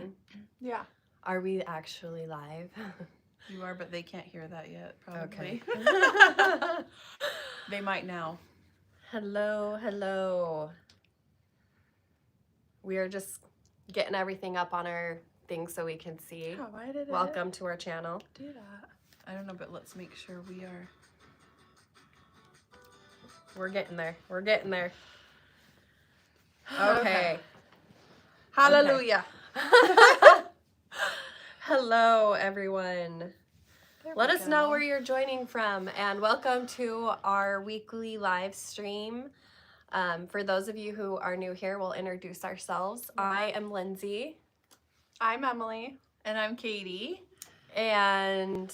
on? Yeah. Are we actually live? You are, but they can't hear that yet, probably. Okay. They might now. Hello, hello. We are just getting everything up on our thing so we can see. Yeah, why did Welcome to our channel. do that? I don't know, but let's make sure we are. We're getting there. We're getting there. Okay. Hallelujah. Hello, everyone. There Let we us know go. where you're joining from, and welcome to our weekly live stream. For those of you who are new here, we'll introduce ourselves. I am Lindsay, I'm Emily. And I'm Katie. and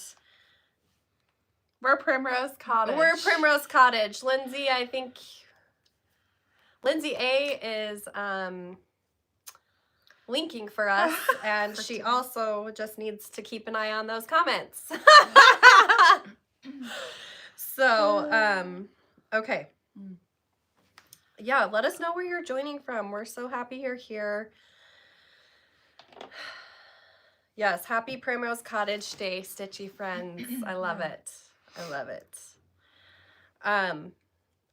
We're Primrose Cottage. we're Primrose Cottage. Lindsay, I think Lindsay A is linking for us, and she also just needs to keep an eye on those comments. So, okay. Yeah, let us know where you're joining from. We're so happy you're here. Yes, happy Primrose Cottage Day, Stitchy friends. I love it. I love it.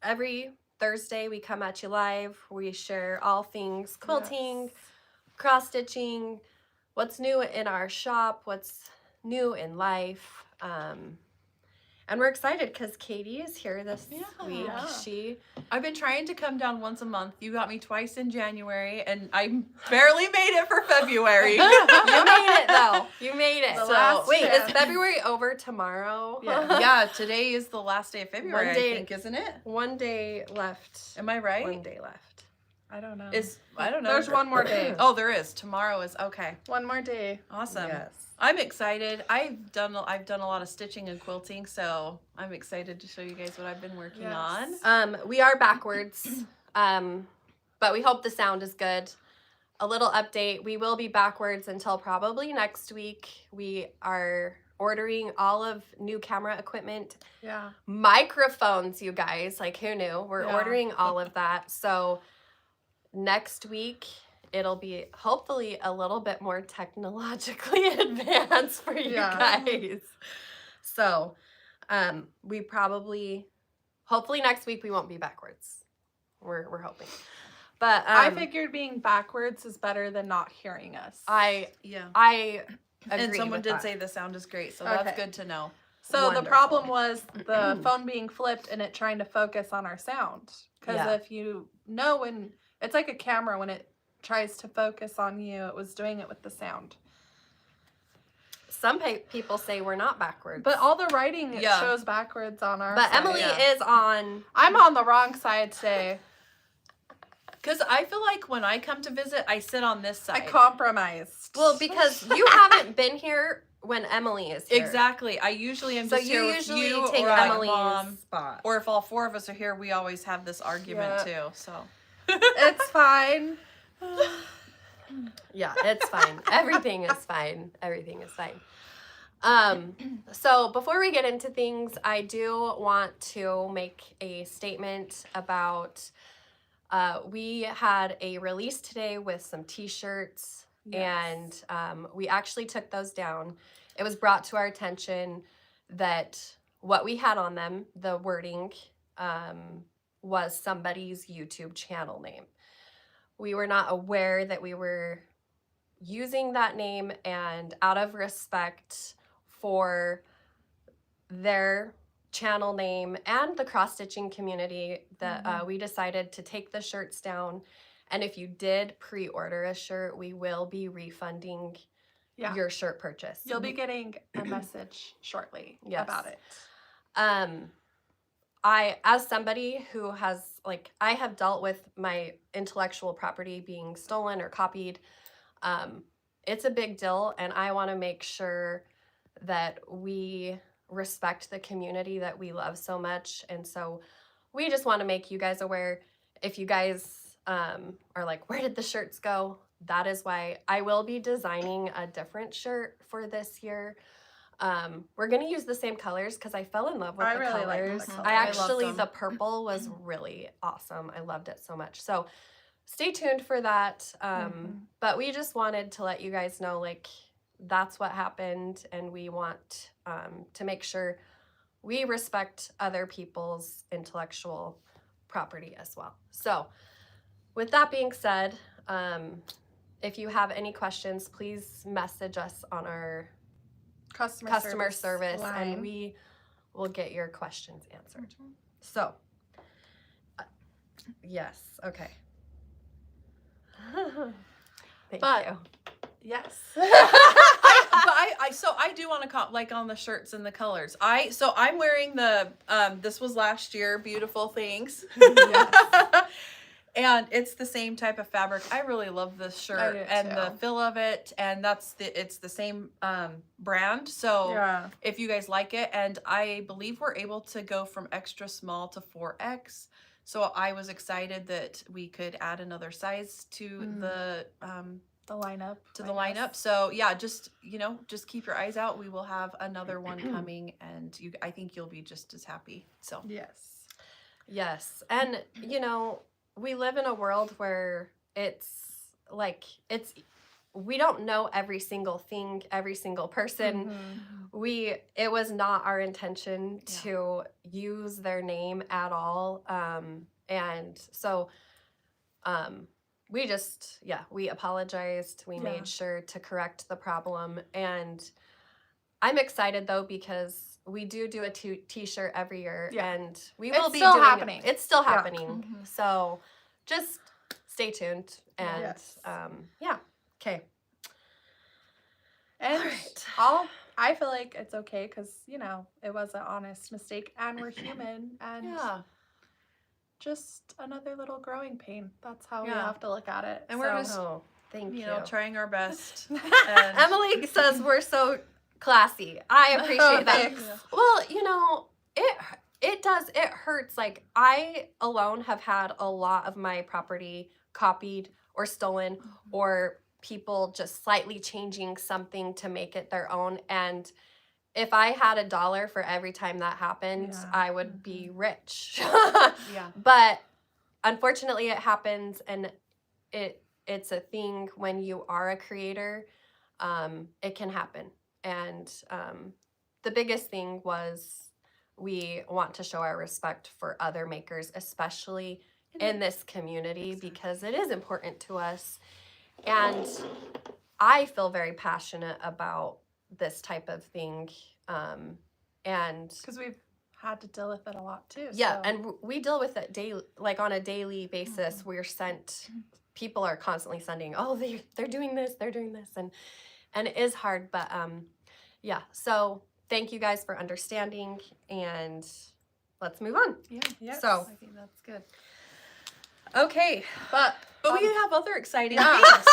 Every Thursday we come at you live. We share all things quilting, cross stitching, what's new in our shop, what's new in life. And we're excited because Katie is here this week. Yeah. I've been trying to come down once a month. You got me twice in January, and I barely made it for February. You made it though. You made it. The So last wait, chance. is February over tomorrow? Yeah, today is the last day of February, One day- I think, isn't it? One day left. Am I right? One day left. I don't know. I don't know. There's one more day. Oh, there is. Tomorrow is okay. One more day. Awesome. Yes. I'm excited. I've done a lot of stitching and quilting, so I'm excited to show you guys what I've been working Yes. on. We are backwards, but we hope the sound is good. A little update, we will be backwards until probably next week. We are ordering all of new camera equipment, Yeah. microphones, you guys, like who knew? We're Yeah. ordering all of that. So next week, it'll be hopefully a little bit more technologically advanced for you Yeah. guys. So we probably, hopefully next week we won't be backwards. We're hoping. But I figured being backwards is better than not hearing us. I Yeah. agree And someone with did that. say the sound is great, so Okay. that's good to know. So Wonderful. the problem was the phone being flipped and it trying to focus on our sound. Because Yeah. if you know when, it's like a camera when it tries to focus on you, it was doing it with the sound. Some people say we're not backwards. But all the writing, it Yeah. shows backwards on our But side. Emily yeah. is on. I'm on the wrong side today. Because I feel like when I come to visit, I sit on this I side. compromised. Well, because you haven't been here when Emily is here. Exactly. I usually am So just you here with usually you take or like Emily's Mom. spot. Or if all four of us are here, we always have this argument Yeah. too. So It's fine. Yeah, it's fine. Everything is fine. Everything is fine. So before we get into things, I do want to make a statement about we had a release today with some t-shirts, and we actually took those down. It was brought to our attention that what we had on them, the wording, was somebody's YouTube channel name. We were not aware that we were using that name, and out of respect for their channel name and the cross-stitching community, that we decided to take the shirts down. And if you did pre-order a shirt, we will be refunding your shirt purchase. You'll be getting a message shortly Yes. about it. I, as somebody who has, like, I have dealt with my intellectual property being stolen or copied. It's a big deal, and I want to make sure that we respect the community that we love so much. And so we just want to make you guys aware. If you guys are like, where did the shirts go? That is why I will be designing a different shirt for this year. We're going to use the same colors because I fell in love with I the really like colors. the I colors. I loved actually, them. the purple was really awesome. I loved it so much. So stay tuned for that. But we just wanted to let you guys know, like, that's what happened, and we want to make sure we respect other people's intellectual property as well. So with that being said, if you have any questions, please message us on our customer service line. and we will get your questions answered. So, yes, okay. Thank you. Yes. So I do want to like on the shirts and the colors. I'm wearing the this was last year, beautiful things. Yes. And it's the same type of fabric. I really love this shirt and too. the feel of it, and it's the same brand. So Yeah. if you guys like it, and I believe we're able to go from extra small to 4X. So I was excited that we could add another size to the lineup. lineup. So yeah, just keep your eyes out. We will have another one coming, and I think you'll be just as happy. So Yes. And we live in a world where we don't know every single thing, every single person. It was not our intention to use their name at all. And so we apologized. We made sure to correct the problem. And I'm excited though, because we do a t-shirt every year, and we will be still doing happening. It's still happening. So just stay tuned. And okay. And I feel like it's okay because it was an honest mistake, and we're human, and just another little growing pain. That's how we have to look at it. And we're just thank you. Trying our best. And Emily says we're so classy. I appreciate that. Thanks. Well, it hurts. Like, I alone have had a lot of my property copied or stolen, or people just slightly changing something to make it their own. And if I had $1 for every time that happened, I would be rich. But unfortunately it happens, and it's a thing when you are a creator. It can happen. And the biggest thing was we want to show our respect for other makers, especially in this community, because it is important to us. And I feel very passionate about this type of thing. And because we've had to deal with it a lot too. Yeah, and we deal with it daily, like on a daily basis. We're people are constantly sending, they're doing this, and it is hard, but so thank you guys for understanding, and let's move on. Yes. So I think that's good. okay, But we have other exciting things.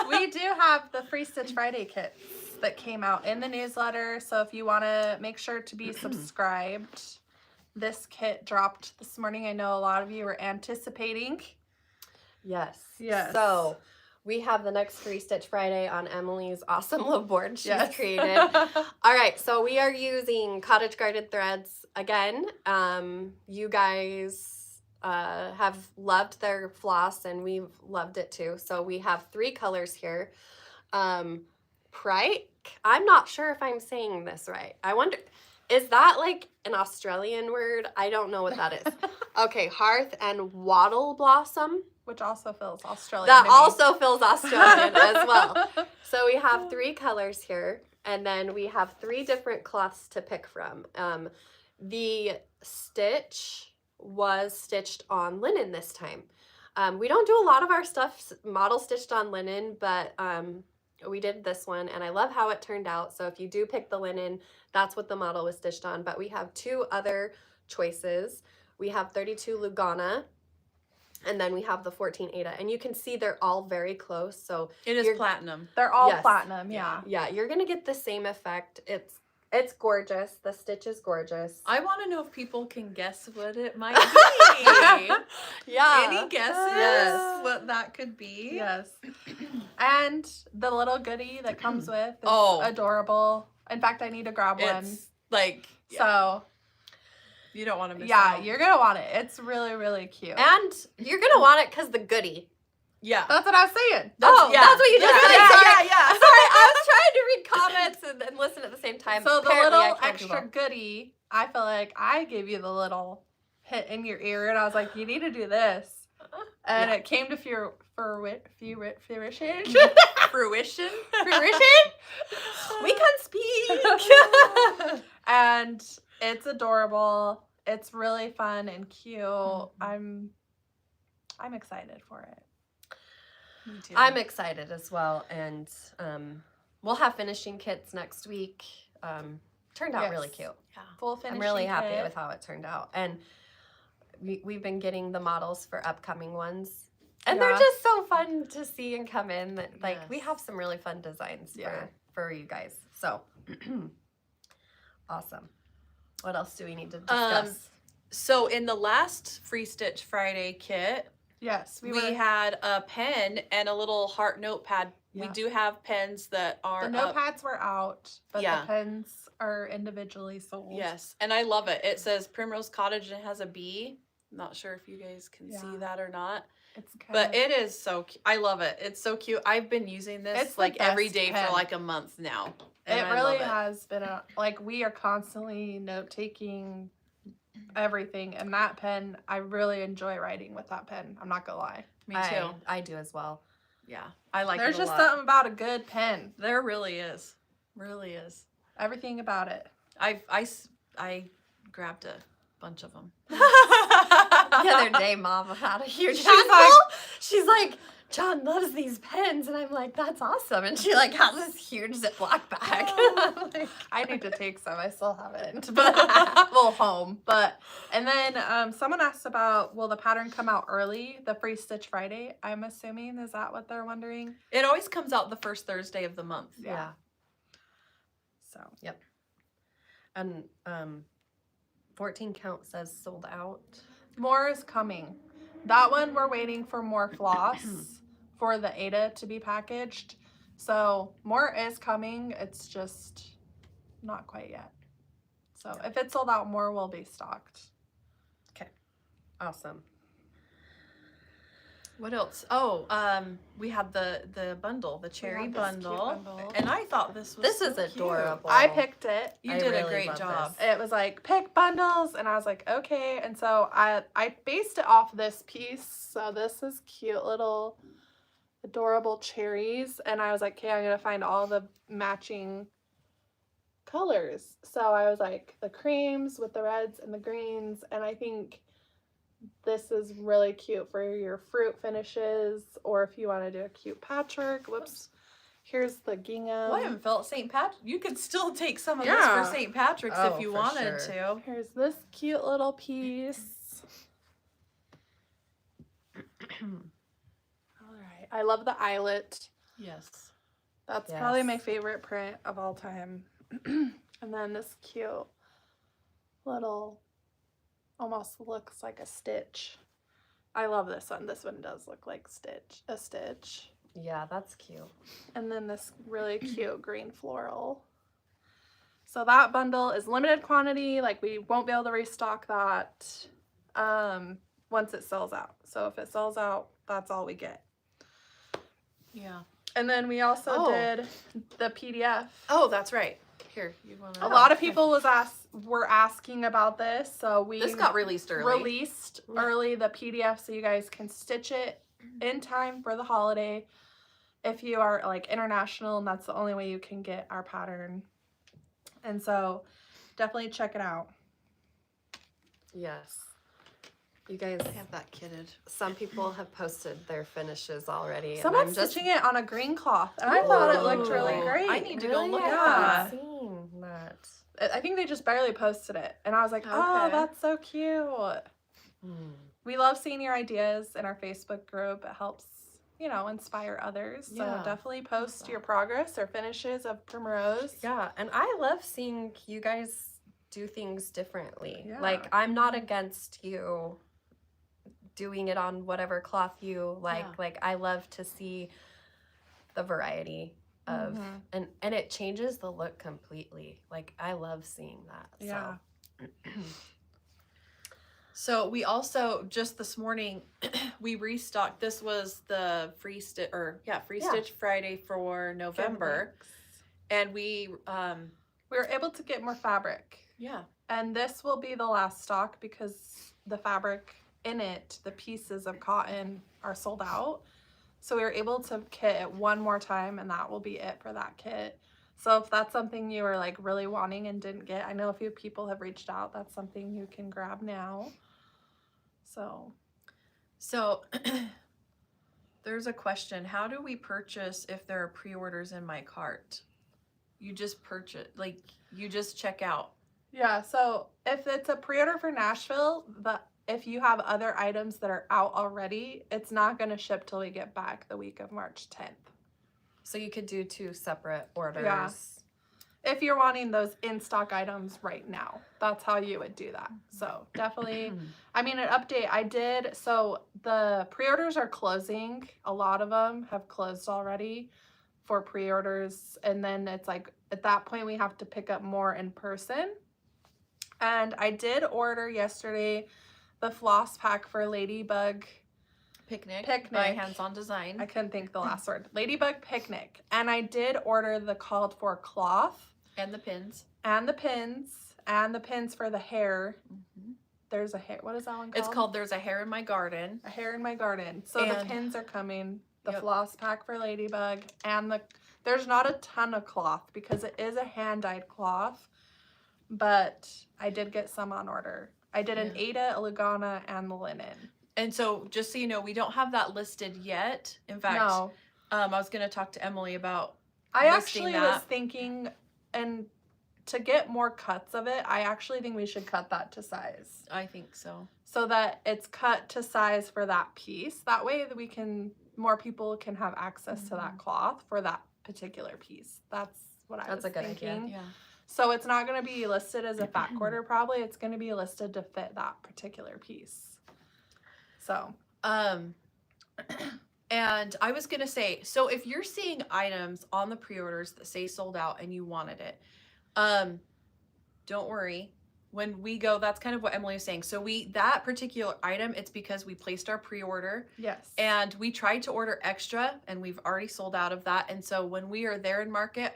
We do have the Free Stitch Friday kits that came out in the newsletter. So if you want to make sure to be subscribed, this kit dropped this morning. I know a lot of you were anticipating. Yes. So we have the next Free Stitch Friday on Emily's awesome little board she's created. All right, so we are using cottage guarded threads again. You guys have loved their floss, and we've loved it too. So we have 3 colors here. Prike, I'm not sure if I'm saying this right. I wonder, is that like an Australian word? I don't know what that is. Okay, Hearth and Wattle Blossom. Which also feels Australian. That to me. also feels Australian as well. So we have 3 colors here, and then we have 3 different cloths to pick from. The stitch was stitched on linen this time. We don't do a lot of our stuff model stitched on linen, but we did this one, and I love how it turned out. So if you do pick the linen, that's what the model was stitched on. But we have 2 other choices. We have 32 Lugana, and then we have the 14 Ada, and you can see they're all very close. So It is platinum. They're all platinum, yeah, you're gonna get the same effect. It's gorgeous. The stitch is gorgeous. I want to know if people can guess what it might be. Yeah. Any guesses? Yes. What that could be? Yes. And the little goodie that comes with is adorable. In fact, I need to grab one. It's like, So You don't want to miss Yeah, out. you're gonna want it. It's really, really cute. And you're gonna want it because the goodie. Yeah. That's what I was saying. That's what you just said. Yeah, Sorry. yeah. Sorry, I was trying to read comments and listen at the same time. So the Apparently, I little can't do extra both. goodie, I feel like I gave you the little hit in your ear, and I was like, you need to do this. And it came to fruition. Fruition. Fruition? We can speak. And it's adorable. It's really fun and cute. I'm excited for it. Me too. I'm excited as well, and we'll have finishing kits next week. Turned out really Yes. cute. Full finishing I'm really happy kit. with how it turned out, and we've been getting the models for upcoming ones, and they're Yeah. just so fun to see and come in. Like we Yes. have some really fun designs for you guys. So awesome. What else do we need to discuss? So in the last Free Stitch Friday kit, Yes, we had a pen and a little heart notepad. We Yeah. do have pens that are the up. notepads were out, but Yeah. the pens are individually sold. Yes, and I love it. It says Primrose Cottage and it has a bee. I'm not sure if you guys can see Yeah. that or not, It's kind but it is so cute. I love it. It's so cute. I've been using this It's the like every best day pen. for like a month now. And it I really love it. has been like we are constantly note taking everything, and that pen, I really enjoy writing with that pen. I'm not gonna lie. Me too. I do as well. Yeah, I like There's it a just lot. something about a good pen. There really is. Really is. Everything about it. I grabbed a bunch of them. The other day, Mom had a huge She's handful. She's like, John loves these pens, and I'm like, that's awesome. And she like has this huge Ziploc bag. I'm like, I need to take some. I still haven't, but well, home. But and then someone asked about, will the pattern come out early? The Free Stitch Friday. I'm assuming, is that what they're wondering? It always comes out the first Thursday of the month. yeah. So And 14 count says sold out. more is coming. That one we're waiting for more floss for the Ada to be packaged. So more is coming. It's just not quite yet. So if it's sold out, more will be stocked. Awesome. What else? Oh, we had the bundle, the cherry had this cute bundle. bundle. And I thought this was This so is cute. adorable. I picked it. You I did really a great love job. this. It was like pick bundles, and I was like, okay. And so I based it off this piece. So this is cute little adorable cherries, and I was like, okay, I'm gonna find all the matching colors. So I was like, the creams with the reds and the greens, and I think this is really cute for your fruit finishes, or if you want to do a cute patchwork. Whoops. Here's the gingham. Well, I haven't felt St. Patrick. You could still take some of Yeah. this for St. Patrick's Oh, if you for wanted sure. to. Here's this cute little piece. All right. I love the eyelet. Yes. That's probably Yes. my favorite print of all time. And then this cute little, almost looks like a stitch. I love this one. This one does look like a stitch. Yeah, that's cute. And then this really cute green floral. So that bundle is limited quantity. Like we won't be able to restock that once it sells out. So if it sells out, that's all we get. Yeah. And then we also Oh. did the PDF. Oh, that's right. Here, you want to? A lot of people were asking about this, so we This got released early. released early the PDF so you guys can stitch it in time for the holiday. If you are like international, and that's the only way you can get our pattern. And so definitely check it out. Yes. You guys, I have that kitted. some people have posted their finishes already. and Someone's I'm just stitching it on a green cloth, and I thought it looked really Ooh. great. I need to go look I at haven't that. seen that. I think they just barely posted it, and I was like, oh, Okay. that's so cute. Hmm. We love seeing your ideas in our Facebook group. It helps, inspire others. So Yeah. definitely post your progress or finishes of Primrose. Yeah, and I love seeing you guys do things differently. Yeah. Like, I'm not against you doing it on whatever cloth you like. Yeah. Like, I love to see the variety of Mhm. and it changes the look completely. Like, I love seeing that. Yeah. So. So we also just this morning we restocked. This was the free stitch Friday for November, and we were able to get more fabric. yeah. And this will be the last stock because the fabric in it, the pieces of cotton, are sold out. So we were able to kit it one more time, and that will be it for that kit. So if that's something you were like really wanting and didn't get, I know a few people have reached out. That's something you can grab now. So there's a question. How do we purchase if there are pre-orders in my cart? You just purchase, like you just check out. yeah, so if it's a pre-order for Nashville, if you have other items that are out already, it's not going to ship till we get back the week of March 10th. So you could do 2 separate orders. Yeah. If you're wanting those in-stock items right now, that's how you would do that. So definitely, I mean, an update so the pre-orders are closing. A lot of them have closed already for pre-orders. And then it's like, at that point, we have to pick up more in person. And I did order yesterday the floss pack for Ladybug Picnic Picnic. by Hands On Design. I couldn't think the last word. Ladybug Picnic. And I did order the called for cloth. And the pins. And the pins. And the pins for the hair. There's a hair. What is that one called? It's called There's a Hair in My Garden. A Hair in My Garden. So the And- pins are coming. The Yep. floss pack for Ladybug. And there's not a ton of cloth because it is a hand-dyed cloth. But I did get some on order. I did an Ada, a Lugana, and the linen. And so just so you know, we don't have that listed yet. In fact, No. I was going to talk to Emily about I listing actually that. was thinking, and to get more cuts of it, I actually think we should cut that to size. I think so. So that it's cut to size for that piece. That way that more people can have access to that cloth for that particular piece. That's what I was That's a good idea. thinking. Yeah. So it's not going to be listed as a fat quarter probably. It's going to be listed to fit that particular piece. So. And I was going to say, so if you're seeing items on the pre-orders that say sold out and you wanted it, don't worry. When we go, that's kind of what Emily was saying. So that particular item, it's because we placed our pre-order. Yes. And we tried to order extra and we've already sold out of that. And so when we are there in market,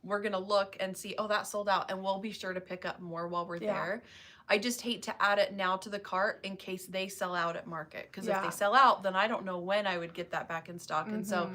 we're going to look and see, oh, that sold out, and we'll be sure to pick up more while we're there. I just hate to add it now to the cart in case they sell out at market. Because if they sell out, then I don't know when I would get that back in stock. And so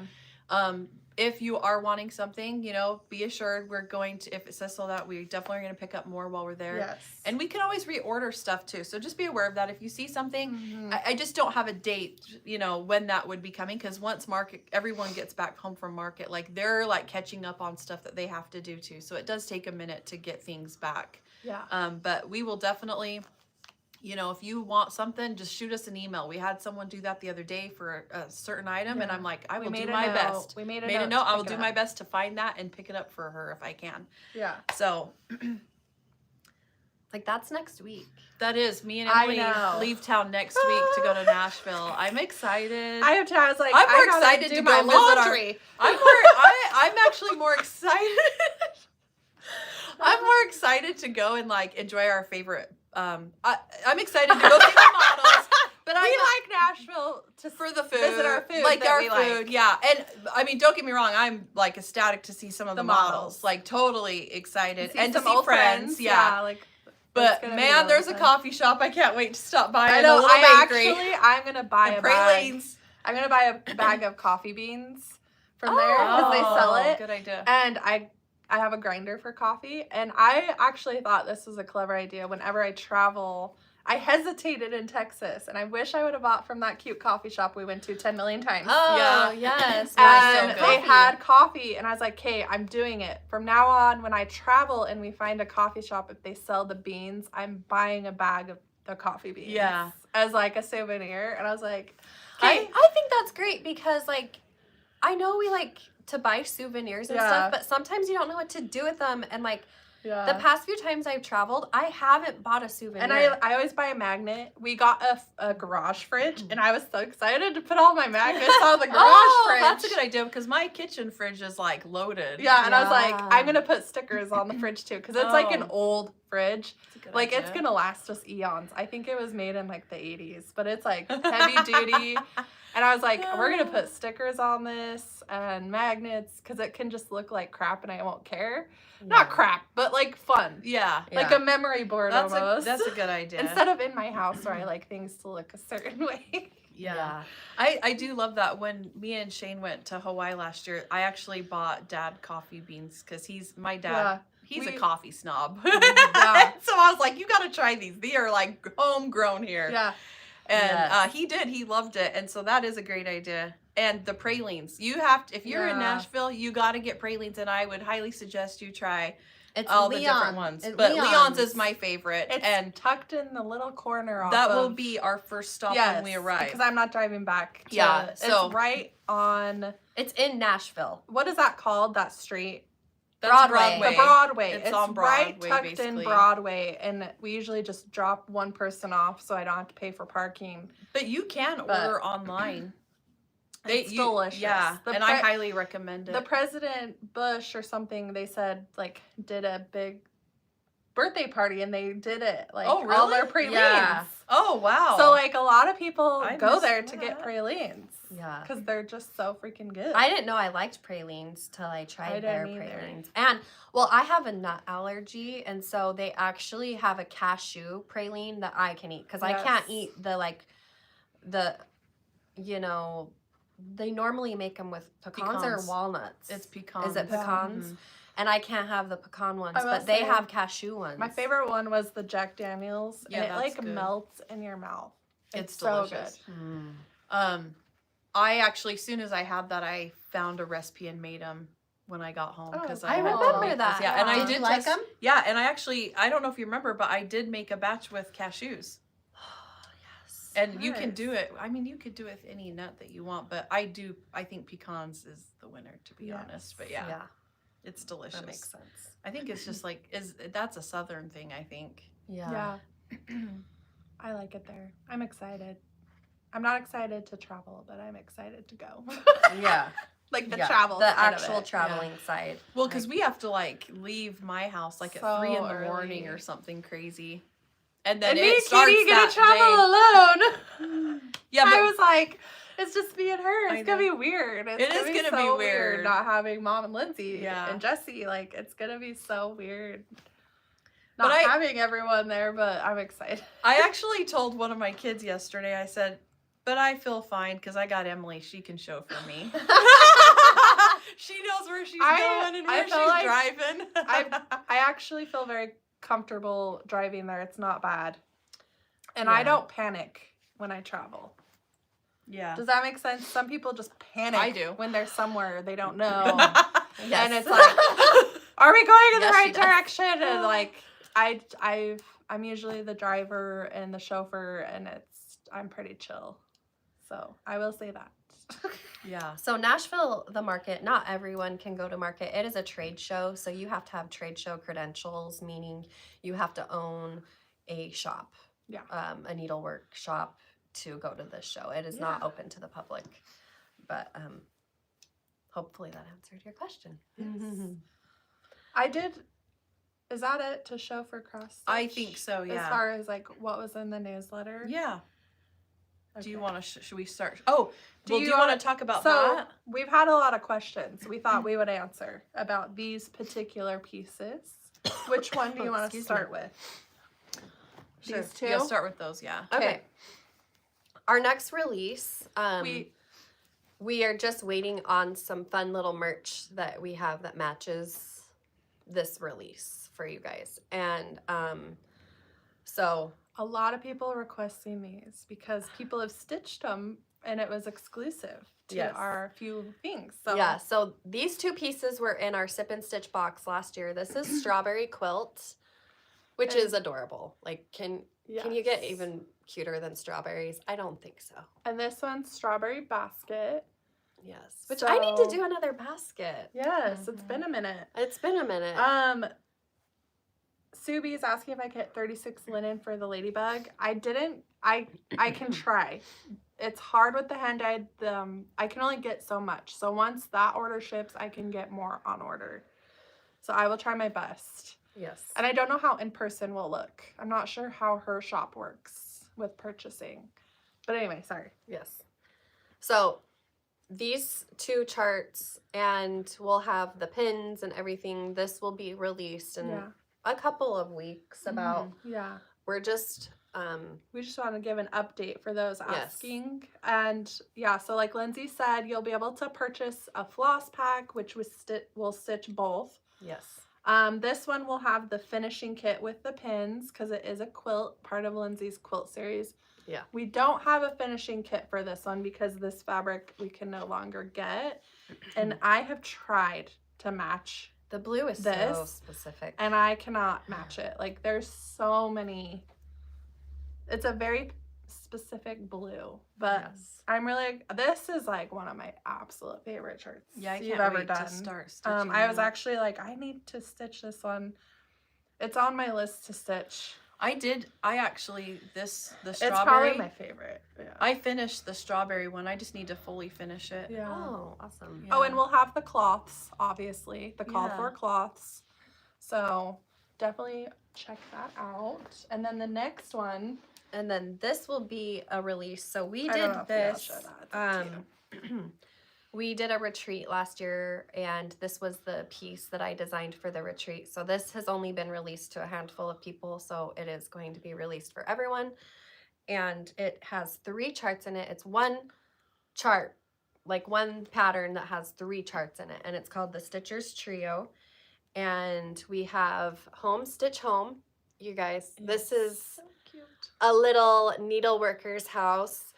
if you are wanting something, be assured we're going to, if it says sold out, we definitely are going to pick up more while we're there. Yes. And we can always reorder stuff too. So just be aware of that. If you see something, I just don't have a date, when that would be coming. Because once everyone gets back home from market, like they're like catching up on stuff that they have to do too. So it does take a minute to get things back. Yeah. But we will definitely, if you want something, just shoot us an email. We had someone do that the other day for a certain item, and I'm like, I will do my best. We made a note. note. I will do my best to find that and pick it up for her if I can. Yeah. So Like, that's next week. that is me and I Emily know. leave town next week to go to Nashville. I'm excited. I was like, I'm more I gotta excited do to my go visit our- laundry. I'm actually more excited. I'm more excited to go and like enjoy our favorite. I'm excited to go see the models, but We I like Nashville for the food, visit our food like that our we food, like. yeah. And I mean, don't get me wrong, I'm like ecstatic to see some of the The models, models. like totally excited, and to some see old friends, yeah. like. But it's gonna be man, really there's a fun. coffee shop I can't wait to stop by. I and know. a little bakery. I'm gonna buy and a bag. pralines. I'm gonna buy a bag of coffee beans from there because they sell it. Good idea. And I have a grinder for coffee, and I actually thought this was a clever idea. Whenever I travel, I hesitated in Texas, and I wish I would have bought from that cute coffee shop we went to 10 million times. Oh, Yeah. yes. And so they good. had coffee, and I was like, "Okay, I'm doing it. From now on, when I travel and we find a coffee shop, if they sell the beans, I'm buying a bag of the coffee beans, Yeah. as like a souvenir." And I was like, I "Okay, think that's great because, like, I know we like to buy souvenirs and Yeah. stuff, but sometimes you don't know what to do with them. And, like, yeah." the past few times I've traveled, I haven't bought a souvenir. And I always buy a magnet. We got a garage fridge, and I was so excited to put all my magnets on the garage fridge. That's a good idea because my kitchen fridge is like loaded. Yeah, and I was like, Yeah. I'm gonna put stickers on the fridge too, because it's like an Oh. old fridge. That's a good Like, it's idea. gonna last us eons. I think it was made in like the 80s, but it's like heavy duty. And I was like, we're gonna put stickers on this and magnets because it can just look like crap and I won't care. Not crap, but like fun. Yeah. Like a memory board almost. That's a good idea. Instead of in my house where I like things to look a certain way. Yeah. I do love that. When me and Shane went to Hawaii last year, I actually bought Dad coffee beans because my dad. He's a coffee snob. Yeah. So I was like, you got to try these. They are like homegrown here. Yeah. And he did. He loved it. And so that is a great idea. And the pralines. You have to, if you're in Nashville, you got to get pralines. And I would highly suggest you try all the different ones. But Leon's is my favorite. It's tucked in the little corner off that will be our first stop when we arrive. Because I'm not driving back. So it's right on. It's in Nashville. What is that called? That street? That's Broadway. The Broadway. It's on Broadway, right tucked basically. in Broadway, and we usually just drop one person off, so I don't have to pay for parking. But you can order online. It's delicious. Yeah, and I highly recommend it. The President Bush or something, they said, like, did a big birthday party, and they did it, like, Oh, all their really? pralines. Yeah. Oh, wow. So, like, a lot of people I go missed there to get that. pralines. Yeah. Because they're just so freaking good. I didn't know I liked pralines till I I tried their didn't either. pralines. And, well, I have a nut allergy, and so they actually have a cashew praline that I can eat. Because I can't eat they normally make them with pecans or Pecans. walnuts. It's pecans. Is it pecans? Mhm. And I can't have the pecan ones, I will but they say, have cashew ones. My favorite one was the Jack Daniels. Yeah, and it, that's like, good. melts in your mouth. It's so delicious. Mm. I actually, as soon as I had that, I found a recipe and made them when I got home because Oh, I had to remember make that. this. Yeah, and I Did did you like test- them? Yeah, and I don't know if you remember, but I did make a batch with cashews. Yes. And you can Nice. do it. I mean, you could do it with any nut that you want, but I think pecans is the winner, to be honest. But yeah, it's delicious. That makes sense. I think it's just like that's a Southern thing, I think. Yeah. I like it there. I'm excited. I'm not excited to travel, but I'm excited to go. Yeah. Like the Yeah. travel The side of actual it. traveling side. Well, because we have to like leave my house like So at 3 in the morning early. or something crazy, and then And me it and starts Katie gonna that travel day. alone. Yeah, I but was like, it's just me and her. I It's gonna be know. weird. It is gonna be so weird. not having Mom and Lindsay Yeah. and Jesse. Like, it's gonna be so weird. But Not having everyone there, but I'm excited. I actually told one of my kids yesterday. I said, "But I feel fine because I got Emily. She can chauffeur me. She knows where she's going and I where she's feel like driving." I actually feel very comfortable driving there. It's not bad. And Yeah. I don't panic when I travel. Yeah. Does that make sense? Some people just panic I do. when they're somewhere they don't know. Yes. And it's like, are we going in the Yes, she right does. direction? And like, I'm usually the driver and the chauffeur, and I'm pretty chill. So I will say that. Yeah. So Nashville, the market, not everyone can go to market. It is a trade show, so you have to have trade show credentials, meaning you have to own a shop, Yeah. a needlework shop to go to this show. It is not Yeah. open to the public, but hopefully that answered your question. I did. Is that it to show for cross? I think so. As Yeah. far as like what was in the newsletter. Yeah. Do Okay. you want to? Should we start? Oh, do you wanna- want to talk about So that? we've had a lot of questions. We thought we would answer about these particular pieces. Which one do you want to Excuse start me. with? Sure. These two. Yeah, start with those. Yeah. Okay. Our next release, We we are just waiting on some fun little merch that we have that matches this release for you guys. And so a lot of people are requesting these because people have stitched them and it was exclusive to Yes. our few things. So yeah, so these two pieces were in our Sip and Stitch box last year. This is Strawberry Quilt, which And- is adorable. Like, can you get yes. even cuter than strawberries? I don't think so. And this one's Strawberry Basket. Yes. Which I need to So- do another basket. Yes, it's been a minute. It's been a minute. Subi's asking if I get 36 linen for the ladybug. I didn't. I can try. It's hard with the hand dyed. I can only get so much. So once that order ships, I can get more on order. So I will try my best. Yes. And I don't know how in person will look. I'm not sure how her shop works with purchasing. But anyway, sorry. Yes. So these 2 charts, and we'll have the pins and everything. This will be released in a couple of weeks. About Yeah. we're just We just want to give an update for those Yes. asking. And yeah, so like Lindsay said, you'll be able to purchase a floss pack, which will stitch both. yes. This one will have the finishing kit with the pins because it is a quilt, part of Lindsay's quilt series. Yeah. We don't have a finishing kit for this one because this fabric we can no longer get. And I have tried to match The blue is so this, specific. and I cannot match it. Like there's so many. It's a very specific blue, but Yes. I'm really, this is like one of my absolute favorite shirts Yeah, I you've can't ever wait done. to start stitching. I was that. actually like, I need to stitch this one. It's on my list to stitch. I actually, the It's strawberry. probably my favorite. Yeah. I finished the strawberry one. I just need to fully finish it. Yeah. Oh, awesome. Yeah. Oh, and we'll have the cloths, obviously, the call Yeah. for cloths. So definitely check that out. And then the next one. And then this will be a release. So we I did don't know if we all this. show that. It's up to We did a retreat last year, and this was the piece that I designed for the retreat. So this has only been released to a handful of people, so it is going to be released for everyone. And it has 3 charts in it. It's one chart, like one pattern that has 3 charts in it, and it's called the Stitcher's Trio. And we have Home Stitch Home. You guys, this is So cute. a little needleworker's house.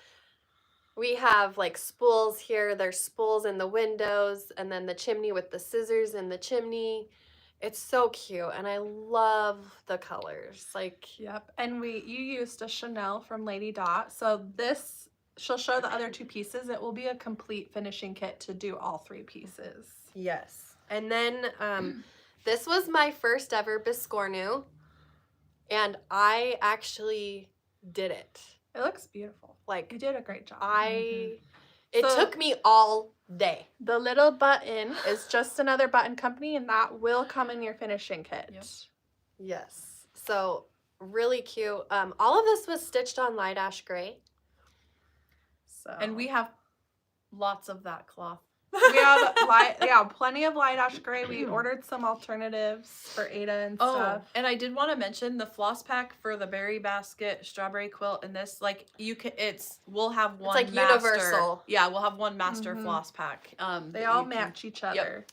We have like spools here. There's spools in the windows, and then the chimney with the scissors in the chimney. It's so cute, and I love the colors. Like, Yep. And you used a Chanel from Lady Dot. So this, she'll show the other 2 pieces. It will be a complete finishing kit to do all 3 pieces. yes. And then this was my first ever Biscornu, and I actually did it. It looks beautiful. You Like, did a great job. it So- took me all day. The little button is just another button company, and that will come in your finishing kit. Yep. Yes. So really cute. All of this was stitched on light ash gray. So And we have lots of that cloth. we have plenty of light ash gray. We ordered some alternatives for Ada and stuff. And I did want to mention the floss pack for the berry basket, strawberry quilt, and this, like, we'll have one like master. universal. Yeah, we'll have one master Mhm. floss pack. They that all you can- match each other.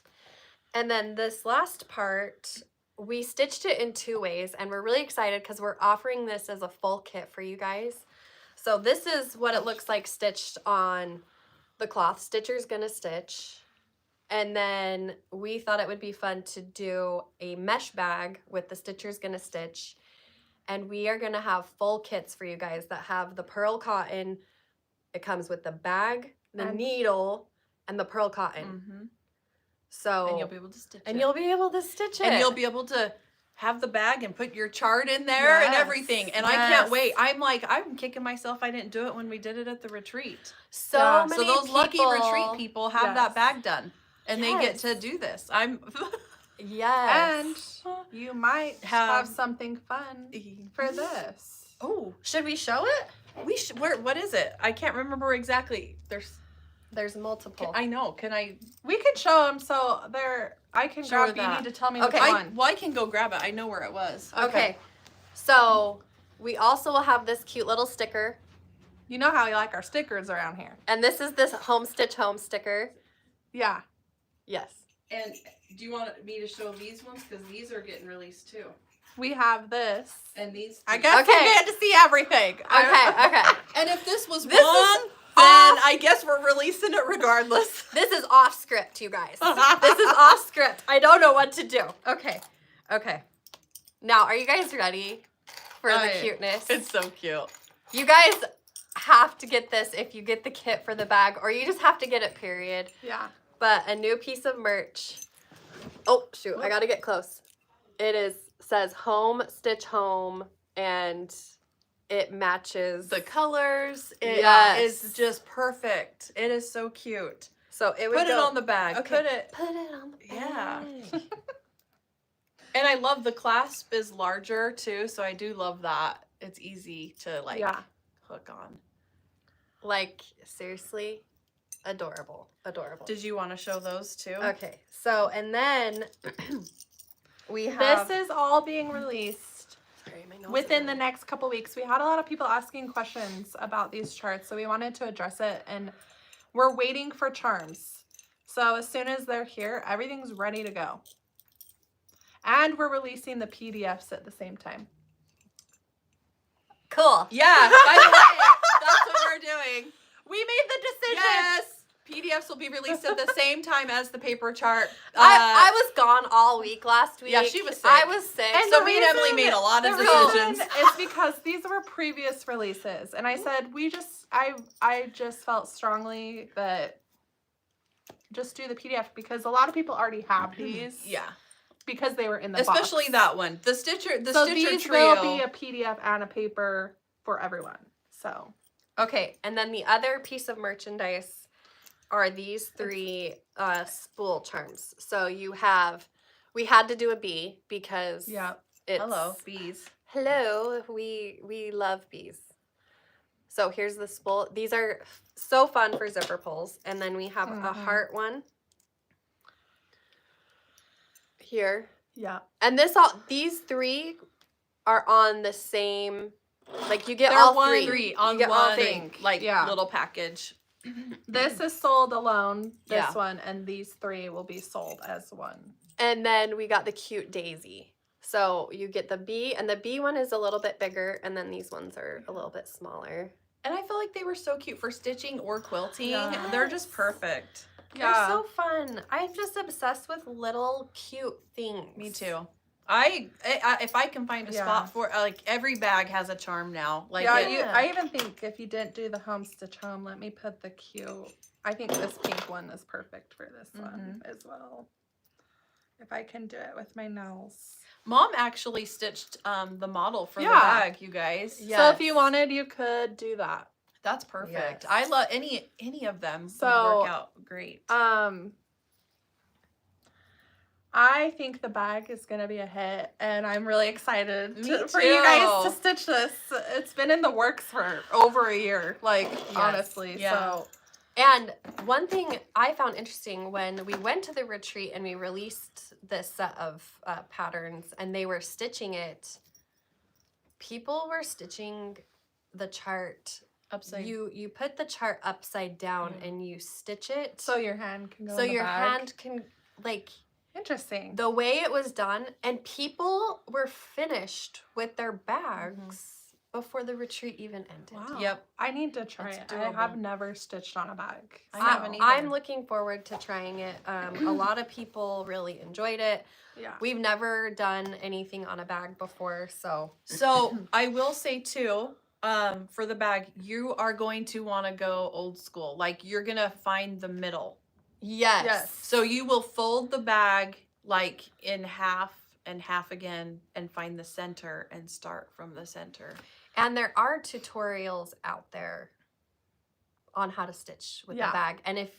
And then this last part, we stitched it in 2 ways, and we're really excited because we're offering this as a full kit for you guys. So this is what it looks like stitched on the cloth. Stitcher's gonna stitch. And then we thought it would be fun to do a mesh bag with the Stitcher's gonna stitch. And we are gonna have full kits for you guys that have the pearl cotton. It comes with the bag, the And- needle, and the pearl cotton. Mhm. So And you'll be able to stitch and it. you'll be able to stitch it. And you'll be able to have the bag and put your chart in there and Yes. everything. And I Yes. can't wait. I'm kicking myself I didn't do it when we did it at the retreat. so Yeah. many So those lucky people- retreat people have Yes. that bag done. And they get Yes. to do this. I'm Yes. And you might Have- have something fun for this. Oh, Should we show it? we should. What is it? I can't remember exactly. There's multiple. I know. Can I? We could show them so I can Show grab. her You that. need to tell me Okay. which one. I can go grab it. I know where it was. Okay. So we also will have this cute little sticker. You know how we like our stickers around here. And this is this home stitch home sticker. Yeah. Yes. And do you want me to show these ones? Because these are getting released too. We have this. And these. I guess Okay. you get to see everything. Okay. And if this was This is wrong, then off. I guess we're releasing it regardless. This is off script, you guys. This is off script. I don't know what to do. Okay. Now, are you guys ready for the cuteness? It's so cute. You guys have to get this if you get the kit for the bag, or you just have to get it, period. Yeah. But a new piece of merch. Oh, shoot. I got to get close. It says Home Stitch Home, and it matches. The colors, it Yes. is just perfect. It is so cute. So it would Put it go, on the bag. Okay. Put it. Put it on the bag. Yeah. And I love the clasp is larger too, so I do love that. It's easy to like hook on. Like, seriously, adorable. Adorable. Did you want to show those too? Okay, so, and then we have... This is all being released Sorry, my nose within is the next couple weeks. We had a lot of people asking questions about these charts, so we wanted to address it, and we're waiting for charms. So as soon as they're here, everything's ready to go. And we're releasing the PDFs at the same time. Cool. Yeah, by the way, that's what we're doing. We made the decision. Yes. PDFs will be released at the same time as the paper chart. I was gone all week last week. Yeah, she was sick. I was sick. And so the me and Emily made a lot of the decisions. reason is because these were previous releases, and I said I just felt strongly that just do the PDF because a lot of people already have these. Yeah. Because they were in the Especially box. that one. The Stitcher So Stitcher these trio. will be a PDF and a paper for everyone. So Okay, and then the other piece of merchandise are these 3 spool charms. So we had to do a bee because it's... Hello, bees. Hello, we love bees. So here's the spool. These are so fun for zipper pulls. And then we have a heart one here. yeah. And these 3 are on the same, like you get They're all one- 3 on you get all one thing. like Yeah. little package. This is sold alone, this Yeah. one, and these 3 will be sold as one. And then we got the cute daisy. So you get the bee, and the bee one is a little bit bigger, and then these ones are a little bit smaller. And I feel like they were so cute for stitching or quilting. Yes. They're just perfect. They're so fun. I'm just obsessed with little cute things. Me too. I if I can find a spot for like every bag has a charm now. Like I even think if you didn't do the home stitch home, let me put the cute. I think this pink one is perfect for this one as well. If I can do it with my nails. Mom actually stitched the model for the Yeah. bag, you guys. Yeah. So if you wanted, you could do that. That's perfect. Yes. I love any of them. So, work out great. I think the bag is gonna be a hit, and I'm really excited Me for you guys too. to stitch this. It's been in the works for over a year, like honestly. Yeah. So And one thing I found interesting when we went to the retreat and we released this set of patterns and they were stitching it, people were stitching the chart Upside. You put the chart upside down and you stitch it so your hand can go. so in the your bag. hand can, like, Interesting. the way it was done, and people were finished with their bags before the retreat even ended. Wow. Yep. I need to try It's it. I have doable. never stitched on a bag. I so- haven't either. I'm looking forward to trying it. A lot of people really enjoyed it. Yeah. We've never done anything on a bag before, so So I will say too, for the bag, you are going to want to go old school. Like you're gonna find the middle. yes. So you will fold the bag like in half and half again and find the center and start from the center. And there are tutorials out there on how to stitch with the bag. And if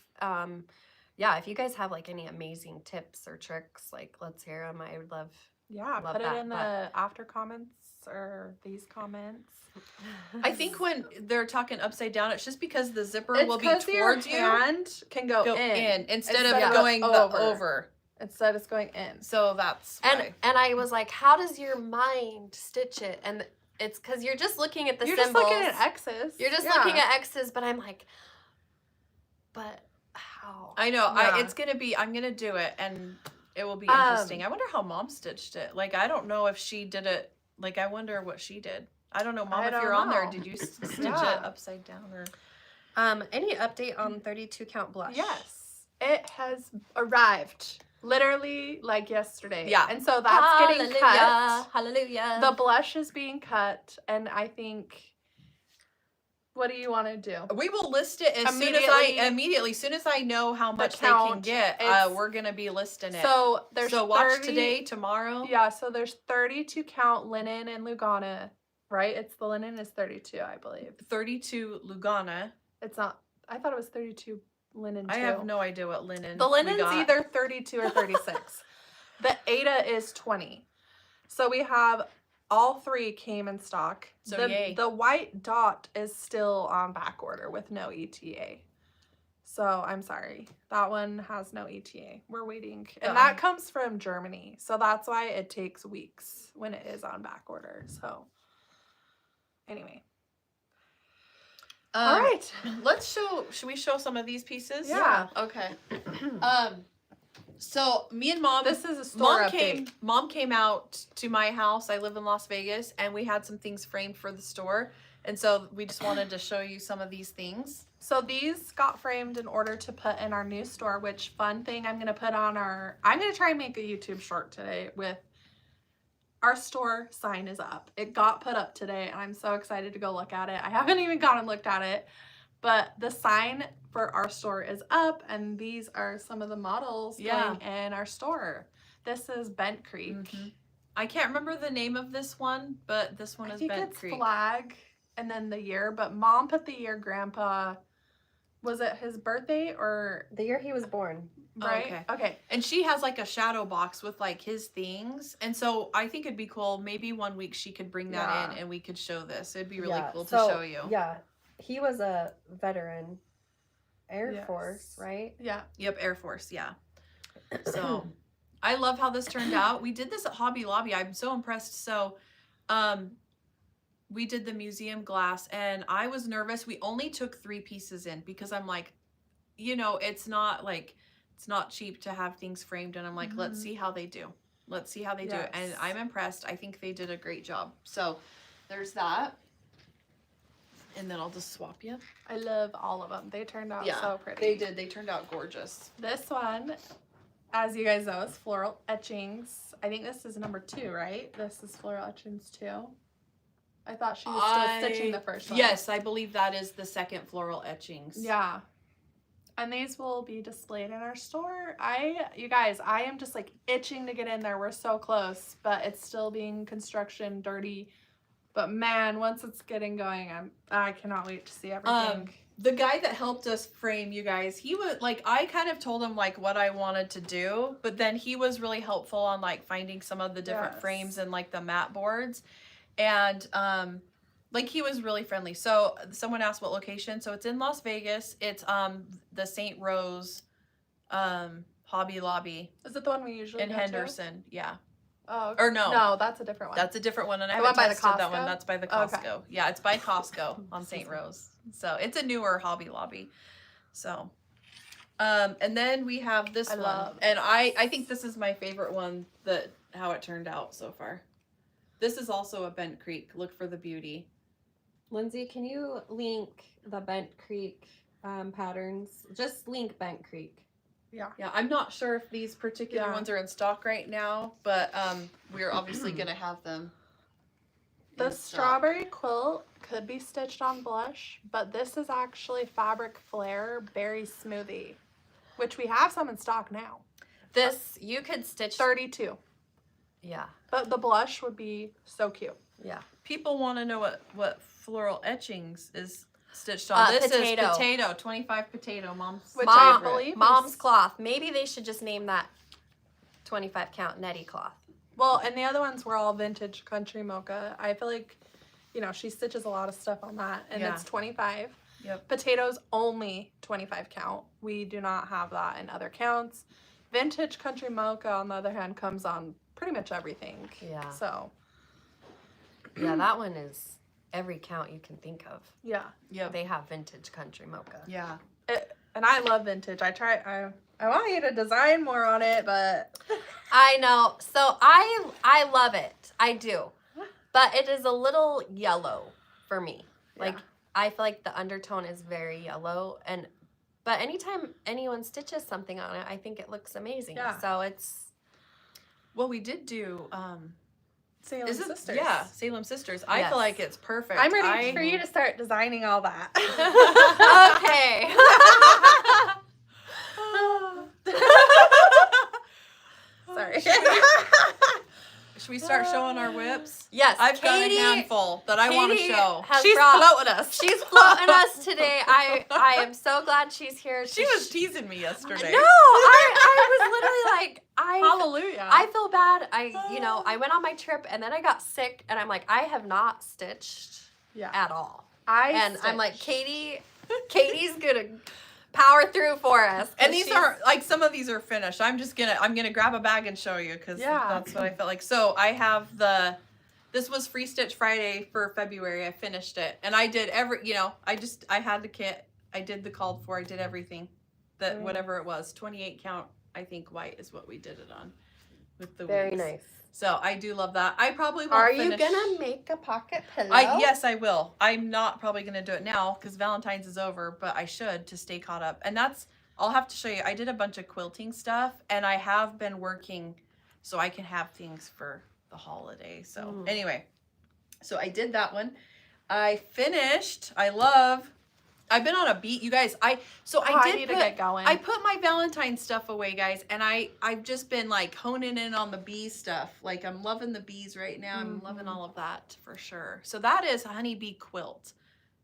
if you guys have like any amazing tips or tricks, like let's hear them. I would love. Yeah. Love Put it that, in the after comments or these comments. I think when they're talking upside down, it's just because the zipper It's will be 'cause your towards you. hand can go, Go in. in instead Instead of of going over. over. Instead, it's going in. So that's why. And I was like, how does your mind stitch it? And it's because you're just looking at the You're symbols. just looking at X's. You're just looking at X's, but I'm like, but how? I know. Yeah. It's gonna be. I'm gonna do it, and it will be interesting. I wonder how Mom stitched it. Like I don't know if she did it. Like I wonder what she did. I don't know, Mom. I If don't you're on there, know. did you stitch Yeah. it upside down or? Any update on 32 count blush? Yes, it has arrived. Literally like yesterday. Yeah. And so that's getting cut. Hallelujah. The blush is being cut, and I think. What do you want to do? We will list it as soon as I know how much they can count, get. it's- We're gonna be listing it. So there's so watch 30 today, tomorrow. Yeah, so there's 32 count linen and Lugana, right? It's the linen is 32, I believe. 32 Lugana. It's not. I thought it was 32 linen too. I have no idea what linen. The we linen's got. either 32 or 36. The Ada is 20. So we have all 3 came in stock. So yay. The white dot is still on back order with no ETA. So I'm sorry. That one has no ETA. We're waiting. And that comes from Germany. So that's why it takes weeks when it is on back order. So anyway. All right. Should we show some of these pieces? Yeah. Okay. So me and Mom, This is a store update. Mom came out to my house. I live in Las Vegas, and we had some things framed for the store. And so we just wanted to show you some of these things. So these got framed in order to put in our new store, which fun thing I'm going to put on I'm going to try and make a YouTube short today with our store sign is up. It got put up today and I'm so excited to go look at it. I haven't even gone and looked at it, but the sign for our store is up and these are some of the models going in our store. This is Bent Creek. Mm-hmm. I can't remember the name of this one, but this one is Bent Creek. Flag and then the year, but Mom put the year Grandpa, was it his birthday or The year he was born. right? Okay. And she has like a shadow box with like his things. And so I think it'd be cool. Maybe one week she could bring that in and we could show this. It'd be really cool to show you. Yeah. He was a veteran Air Force, right? Yeah. Yep, Air Force, yeah. So I love how this turned out. We did this at Hobby Lobby. I'm so impressed. So we did the museum glass and I was nervous. We only took 3 pieces in because I'm like, you know, it's not cheap to have things framed, and I'm like, let's see how they do. Let's see how they do it. And I'm impressed. I think they did a great job. So there's that. And then I'll just swap you. I love all of them. They turned out so pretty. They did. They turned out gorgeous. This one, as you guys know, is floral etchings. I think this is number 2, right? This is floral etchings 2. I thought she was still stitching the first one. Yes, I believe that is the second floral etchings. Yeah. And these will be displayed in our store. You guys, I am just like itching to get in there. We're so close, but it's still being construction dirty. But man, once it's getting going, I cannot wait to see everything. The guy that helped us frame, you guys, he was like, I kind of told him like what I wanted to do, but then he was really helpful on like finding some of the different frames and like the mat boards. And like he was really friendly. So someone asked what location. So it's in Las Vegas. It's the St. Rose Hobby Lobby. Is it the one we usually in go Henderson? To? Yeah. Oh, okay. Or no. No, that's a different one. That's a different one, and I The one haven't by the tested that one. Costco? That's by the Costco. Okay. Yeah, it's by Costco on St. Rose. So it's a newer Hobby Lobby. So, and then we have this one, and I think this is my favorite one. How it turned out so far. This is also a Bent Creek. Look for the beauty. Lindsay, can you link the Bent Creek patterns? Just link Bent Creek. Yeah, I'm not sure if these particular ones are in stock right now, but we're obviously going to have them. The strawberry quilt could be stitched on blush, but this is actually Fabric Flare Berry Smoothie, which we have some in stock now. This, you could stitch 32. Yeah. But the blush would be so cute. Yeah. People want to know what floral etchings is stitched on. This is potato, 25 potato, Mom's Mom's cloth. Maybe they should just name that 25 count netty cloth. Well, and the other ones were all vintage country mocha. I feel like, you know, she stitches a lot of stuff on that, and it's 25. Yep. Potatoes only 25 count. We do not have that in other counts. Vintage country mocha, on the other hand, comes on pretty much everything. Yeah. So. Yeah, that one is every count you can think of. Yeah. Yep. They have vintage country mocha. Yeah. And I love vintage. I want you to design more on it, but I know. So I love it. I do. But it is a little yellow for me. Like I feel like the undertone is very yellow, but anytime anyone stitches something on it, I think it looks amazing. Yeah. So it's we did do Salem Sisters. Yeah, Salem Sisters. I feel like it's perfect. I'm ready for you to start designing all that. Okay. Sorry. Should we start showing our whips? Yes, I've got Katie, a handful that I want to Katie show. has She's brought- floating us. She's floating us today. I am so glad she's here. She was teasing me yesterday. No, I was literally like, Hallelujah. I feel bad. I went on my trip and then I got sick and I'm like, I have not stitched yeah. at all. I'm like, Katie's gonna power through for us. And these aren't like, some of these are finished. I'm gonna grab a bag and show you because Yeah. that's what I felt like. So I have this was Free Stitch Friday for February. I finished it and I did I had the kit. I did the called for. I did everything that whatever it was. 28 count. I think white is what we did it on with the very wings. nice. So I do love that. I probably won't Are finish. you gonna make a pocket pillow? Yes, I will. I'm not probably gonna do it now because Valentine's is over, but I should to stay caught up. And I'll have to show you. I did a bunch of quilting stuff, and I have been working so I can have things for the holiday. So anyway, so I did that one. I finished. I've been on a beat, you guys. I need to get going. I put my Valentine stuff away, guys, and I've just been like honing in on the bee stuff. Like I'm loving the bees right now. I'm loving all of that for sure. So that is Honeybee Quilt,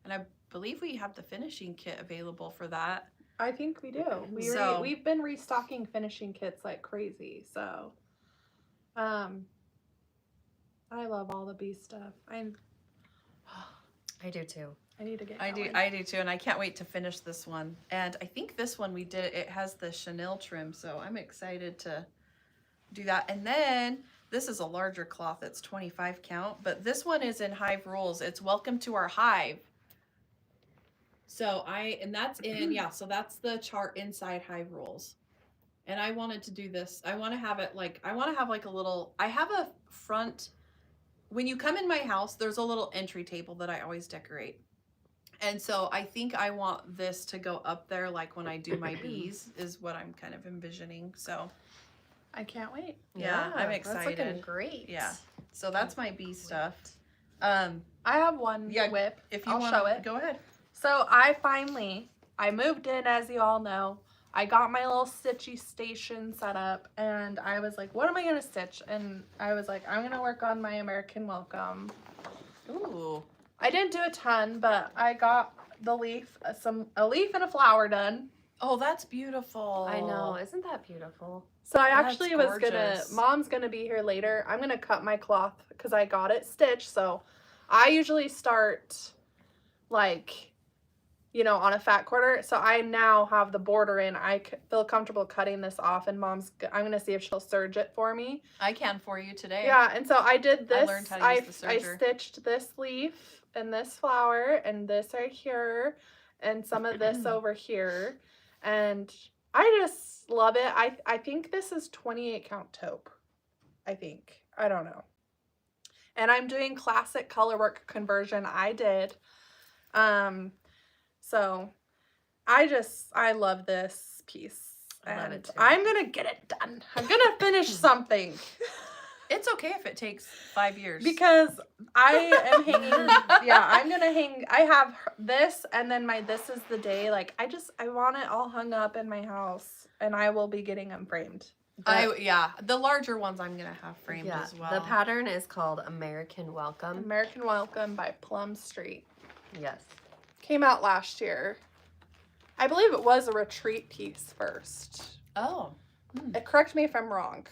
and I believe we have the finishing kit available for that. I think we do. We've been restocking finishing kits like crazy. So, I love all the bee stuff. I do too. I need to get I going. do too, and I can't wait to finish this one. And I think this one it has the chenille trim, so I'm excited to do that. And then this is a larger cloth, it's 25 count, but this one is in Hive Rules. It's Welcome to Our Hive. So that's the chart inside Hive Rules. And I wanted to do this. I want to have it like, I have a front, when you come in my house, there's a little entry table that I always decorate. And so I think I want this to go up there like when I do my bees is what I'm kind of envisioning. So I can't wait. yeah, I'm excited. That's looking great. Yeah. So that's my bee stuff. I have one whip. If you I'll want show it. Go ahead. So I moved in, as you all know. I got my little stitchy station set up and I was like, what am I gonna stitch? And I was like, I'm gonna work on my American Welcome. Ooh. I didn't do a ton, but I got the leaf, a leaf and a flower done. Oh, that's beautiful. I know. Isn't that beautiful? So I That's actually was gorgeous. Mom's gonna be here later. I'm gonna cut my cloth because I got it stitched. So I usually start like, on a fat quarter. So I now have the border in. I feel comfortable cutting this off, and I'm gonna see if she'll serge it for me. I can for you today. Yeah, and so I did this. I learned how to use the I serger. stitched this leaf and this flower and this right here and some of this over here. And I just love it. I think this is 28 count taupe. I think. I don't know. And I'm doing classic color work conversion. I did. So I love this piece. I love And it too. I'm gonna get it done. I'm gonna finish something. It's okay if it takes 5 years. Because I am hanging, I'm gonna hang, I have this and then this is the day, like, I want it all hung up in my house and I will be getting them framed. The larger ones I'm gonna have framed as well. The pattern is called American Welcome. American Welcome by Plum Street. Yes. Came out last year. I believe it was a retreat piece first. Oh. Correct me if I'm wrong.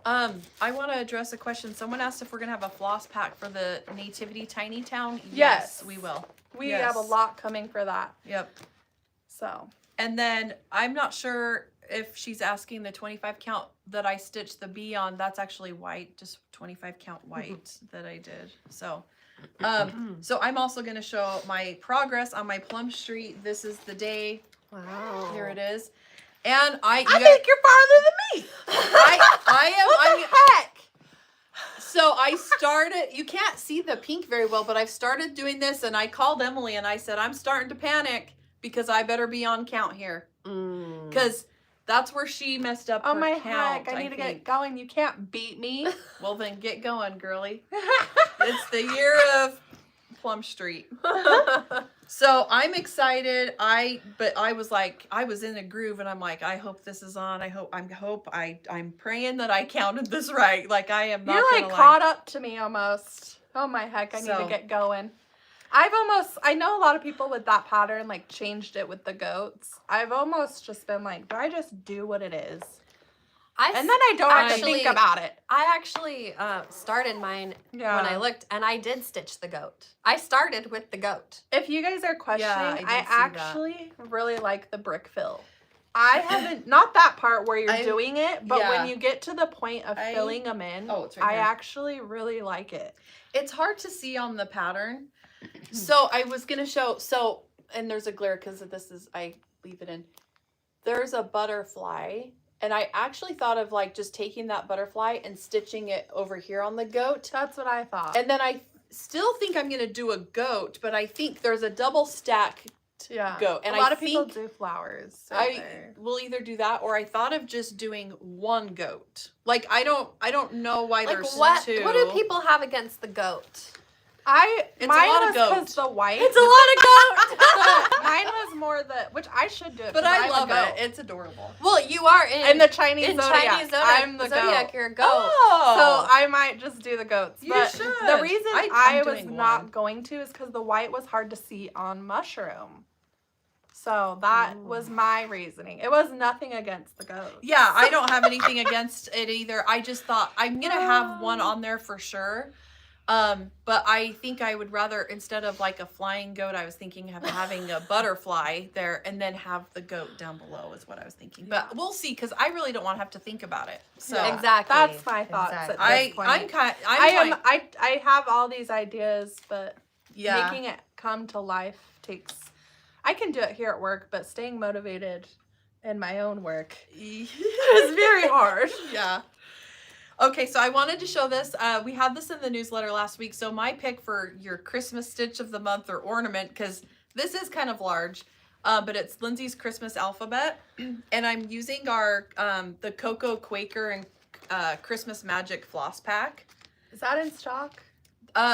I want to address a question. Someone asked if we're gonna have a floss pack for the Nativity Tiny Town. Yes. We will. We Yes. have a lot coming for that. Yep. So. And then I'm not sure if she's asking the 25 count that I stitched the bee on. That's actually white, just 25 count white that I did. So, so I'm also gonna show my progress on my Plum Street. This is the day. Wow. Here it is. And I think you're farther than me. I am. Heck. So I started, you can't see the pink very well, but I've started doing this and I called Emily and I said, I'm starting to panic because I better be on count here. Because that's where she messed up Oh her my count, heck, I need to think. get going. You can't beat me. Well, then get going, girly. It's the year of Plum Street. So I'm excited. But I was like, I was in a groove, and I'm like, I hope this is on. I'm praying that I counted this right. Like I am not. You're gonna like caught up to me almost. Oh my heck, I need So- to get going. I know a lot of people with that pattern like changed it with the goats. I've almost just been like, do I just do what it is? And then I don't have to think about it. I actually started mine when I looked, and I did stitch the goat. I started with the goat. If you guys are questioning, I did I see actually really like the brick fill. I haven't, not that part where you're doing it, but when you get to the point of filling them in, Oh, it's right I here. actually really like it. It's hard to see on the pattern. So I was gonna show. So and there's a glare because this is I leave it in. There's a butterfly. And I actually thought of like just taking that butterfly and stitching it over here on the goat. That's what I thought. And then I still think I'm going to do a goat, but I think there's a double stack goat. And a lot I of people think do flowers. I will either do that, or I thought of just doing one goat. Like I don't know why Like there's what? two. What do people have against the goat? It's a mine lot of was goat. because the white. It's a lot of goat. Mine was more which I should do it. But 'cause I I'm a love goat. it. It's adorable. Well, you are in the Chinese in zodiac. Chinese zodiac. I'm the zodiac. goat. You're a goat. Oh. So I might just do the goats. You But should. the reason I'm I was doing not one. going to is because the white was hard to see on mushroom. So that was my reasoning. It was nothing against the goats. Yeah, I don't have anything against it either. I just thought I'm gonna have one on there for sure. But I think I would rather, instead of like a flying goat, I was thinking of having a butterfly there and then have the goat down below is what I was thinking. But we'll see, because I really don't want to have to think about it. So Yeah. Exactly. That's my thoughts Exactly. at this point. I have all these ideas, but making it come to life takes. I can do it here at work, but staying motivated in my own work is very hard. Yeah. Okay, so I wanted to show this. We had this in the newsletter last week. So my pick for your Christmas stitch of the month or ornament, because this is kind of large, but it's Lindsay's Christmas alphabet, and I'm using our the Cocoa Quaker and Christmas Magic floss pack. Is that in stock?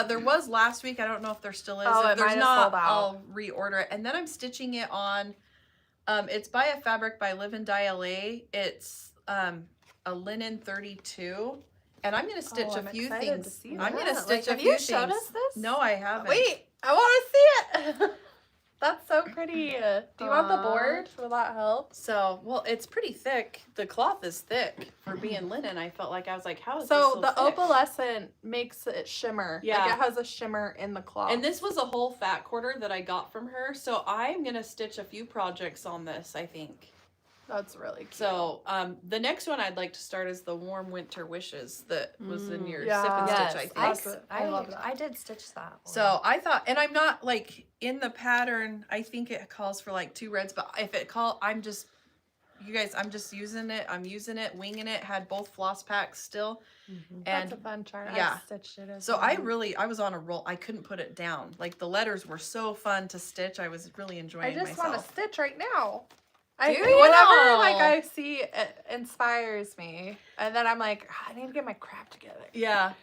There was last week. I don't know if there still is. Oh, If it there's might have not, sold out. I'll reorder it. And then I'm stitching it on. It's by a fabric by Blvd LA. It's a linen 32, and I'm gonna stitch a I'm few excited things. to see I'm that. gonna stitch a have few you things. showed us this? No, I haven't. Wait, I want to see it. That's so pretty. Do you want the board? Will that help? So, well, it's pretty thick. The cloth is thick for being linen. I felt like I was like, how is So this the thick? opalescent makes it shimmer. Yeah. Like it has a shimmer in the cloth. And this was a whole fat quarter that I got from her. So I'm gonna stitch a few projects on this, I think. That's really cute. So the next one I'd like to start is the Warm Winter Wishes that was in your Yeah. sip and Yes, stitch, I think. That's I love that. I did stitch that one. So I thought, and I'm not like in the pattern, I think it calls for like 2 reds, but if it I'm just, you guys, I'm just using it. I'm using it, winging it, had both floss packs still. That's And a fun chart. yeah. I stitched it as so well. I was on a roll. I couldn't put it down. Like the letters were so fun to stitch. I was really enjoying I just myself. want to stitch right now. Do you? Whenever like I see it inspires me, and then I'm like, I need to get my crap together. Yeah.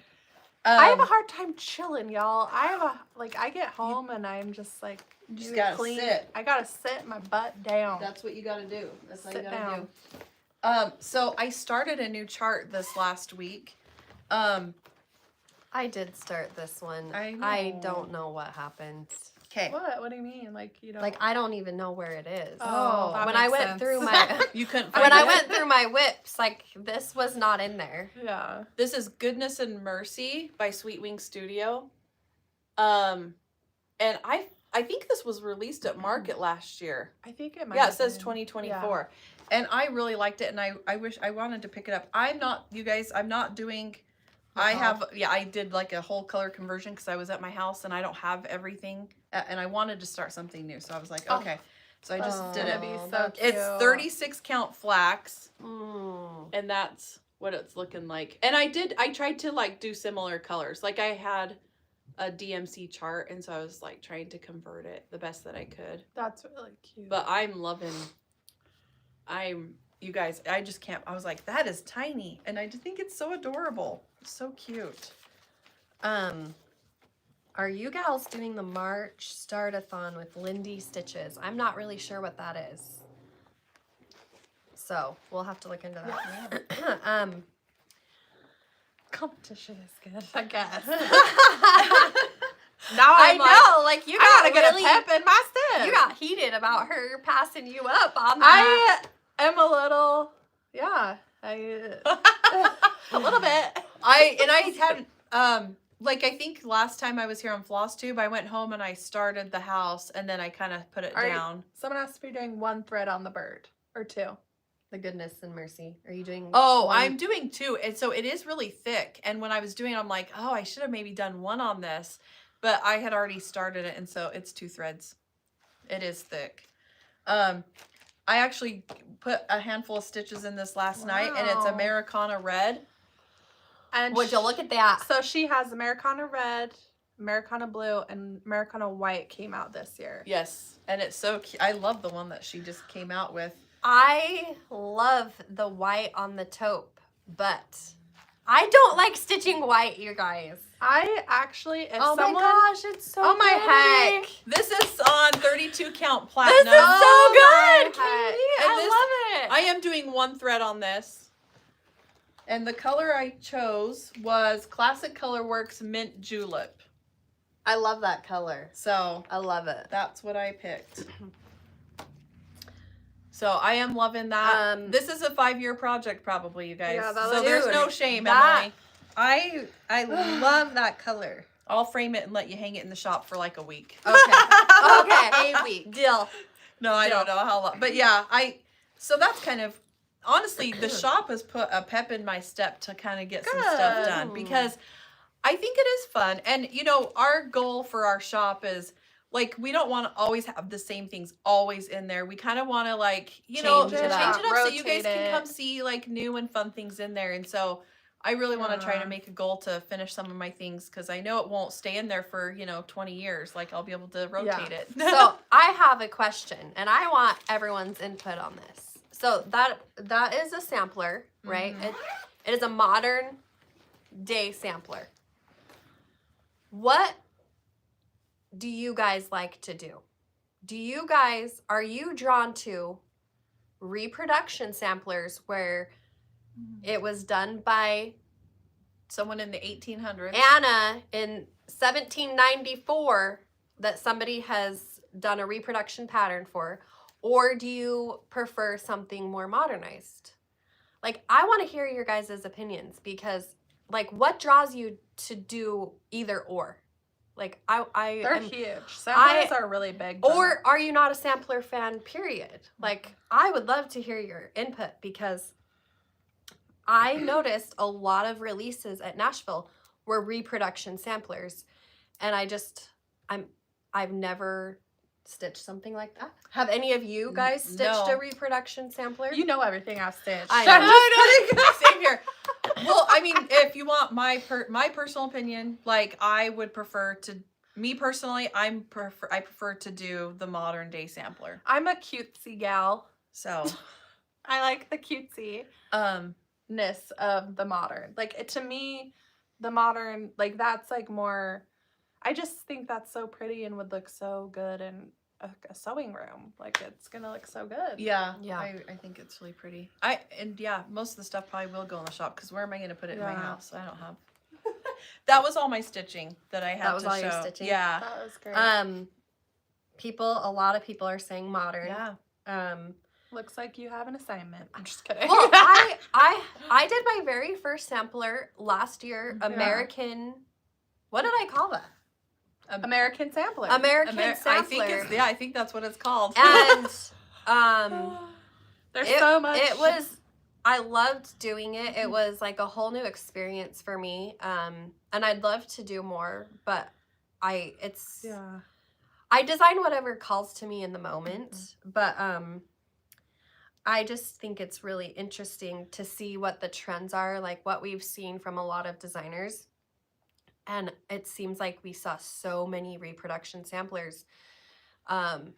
I have a hard time chilling, y'all. I get home and I'm just like, You just need gotta clean. sit. I gotta sit my butt down. That's what you got to do. That's what you Sit got to down. do. So I started a new chart this last week. I did start this one. I I know. don't know what happened. Okay. What? What do you mean? Like you don't? Like I don't even know where it is. Oh, that when I makes went sense. through my You couldn't find when I it? went through my whips, like this was not in there. Yeah. This is Goodness and Mercy by Sweet Wing Studio. And I think this was released at Market last year. I think it might. Yeah, it have says been. 2024. And I really liked it, and I wanted to pick it up. I'm not doing I did like a whole color conversion because I was at my house and I don't have everything, and I wanted to start something new, so I was like, Oh. okay. So I just did That'd it. be so that's- cute. It's 36 count flax, Mm. and that's what it's looking like. And I tried to like do similar colors. Like I had a DMC chart, and so I was like trying to convert it the best that I could. That's really cute. But you guys, I just can't. I was like, that is tiny, and I just think it's so adorable. It's so cute. Are you gals doing the March Start-a-thon with Lindy Stitches? I'm not really sure what that is. So we'll have to look into that. Competition is good. I guess. Now I I'm like, know, like you I got gotta really, get a pep in my step. you got heated about her passing you up on that. I am a little, yeah, a little bit. I had like I think last time I was here on Flosstube, I went home and I started the house and then I kind of put it down. Someone has to be doing one thread on the bird or two. The goodness and mercy. Are you doing? Oh, one? I'm doing 2, and so it is really thick. And when I was doing it, I'm like, oh, I should have maybe done 1 on this, but I had already started it, and so it's 2 threads. It is thick. I actually put a handful of stitches in this last night, and it's Wow. Americana red. And Would you look at that? So she has Americana red, Americana blue, and Americana white came out this year. Yes, and it's so cute. I love the one that she just came out with. I love the white on the taupe, but I don't like stitching white, you guys. I actually, if Oh someone, my gosh, it's so oh my pretty. heck, This is on 32 count This platinum. is so Oh good, my heck. Katie. And I this- love it. I am doing 1 thread on this. And the color I chose was Classic Colorworks Mint Julep. I love that color. So I love it. that's what I picked. So I am loving that. This is a 5-year project probably, you guys. Yeah, that so looks there's good. no shame, That- Emily. I love that color. I'll frame it and let you hang it in the shop for like a week. Okay. Okay. A week. Deal. No, I don't know how long. But yeah, so that's kind of, honestly, the shop has put a pep in my step to kind of get some stuff Good. done because I think it is fun. And, you know, our goal for our shop is, like, we don't want to always have the same things always in there. We kind of want to, like, you know, Change it change up. it up so you guys Rotate can it. come see, like, new and fun things in there. And so I really want to try to Yeah. make a goal to finish some of my things because I know it won't stay in there for, you know, 20 years. Like, I'll be able to rotate it. So I have a question, and I want everyone's input on this. So that is a sampler, right? Mhm. It is a modern day sampler. What do you guys like to do? Are you drawn to reproduction samplers where it was done by Someone in the 1800s. Anna in 1794 that somebody has done a reproduction pattern for? Or do you prefer something more modernized? Like, I want to hear your guys' opinions because, like, what draws you to do either or? Like, They're am- huge. Samplers are really big. done or up. are you not a sampler fan, period? Like, I would love to hear your input because I noticed a lot of releases at Nashville were reproduction samplers. And I've never stitched something like that. Have any of you guys stitched No. a reproduction sampler? You know everything I've stitched. I I'm know. just kidding. Same here. Well, I mean, if you want my personal opinion, like I would prefer to, me personally, I prefer to do the modern day sampler. I'm a cutesy gal. So, I like the cutesiness um, of the modern. Like, to me, the modern, like, that's like more, I just think that's so pretty and would look so good in a sewing room. Like, it's gonna look so good. yeah, Yeah. I think it's really pretty. Most of the stuff probably will go in the shop because where am I going to put it in my Yeah. house? I don't have. That was all my stitching that I had That was to all show. your stitching? Yeah. That was great. A lot of people are saying modern. Yeah. Looks like you have an assignment. I'm just kidding. Well, I did my very first sampler last year. Yeah. American. What did I call that? American sampler. American sampler. I think that's what it's called. And There's it, so much. I loved doing it. It was like a whole new experience for me. And I'd love to do more, but I design whatever calls to me in the moment. But I just think it's really interesting to see what the trends are, like what we've seen from a lot of designers. And it seems like we saw so many reproduction samplers. And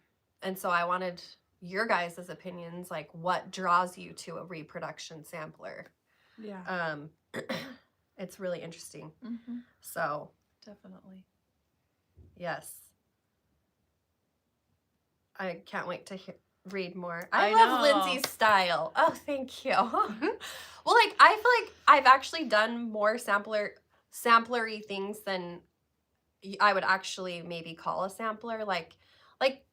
so I wanted your guys' opinions, like what draws you to a reproduction sampler. Yeah. It's really interesting. Mhm. So Definitely. Yes. I can't wait to read more. I I love know. Lindsay's style. Oh, thank you. Well, like, I feel like I've actually done more samplery things than I would actually maybe call a sampler. Like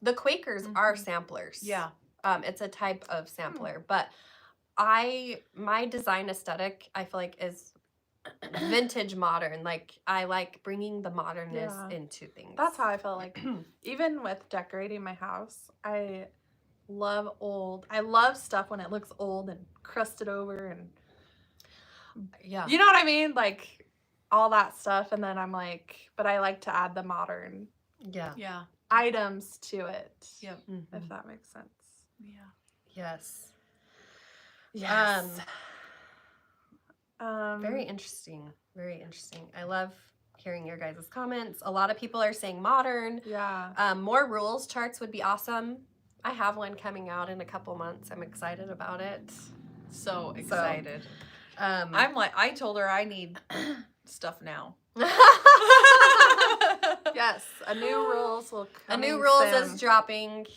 the Quakers are samplers. Yeah. It's a type of sampler, but my design aesthetic, I feel like, is vintage modern. Like, I like bringing the modernness into things. That's how I feel like. Even with decorating my house, I love old. I love stuff when it looks old and crusted over and Yeah. you know what I mean? Like all that stuff. And then I'm like, but I like to add the modern Yeah. items to it. Yep. If that makes sense. Yeah. Yes. Yes. Very interesting. Very interesting. I love hearing your guys' comments. A lot of people are saying modern. Yeah. More rules charts would be awesome. I have one coming out in a couple months. I'm excited about it. So excited. I told her I need stuff now. Yes. A new rules will A come. new rules is dropping.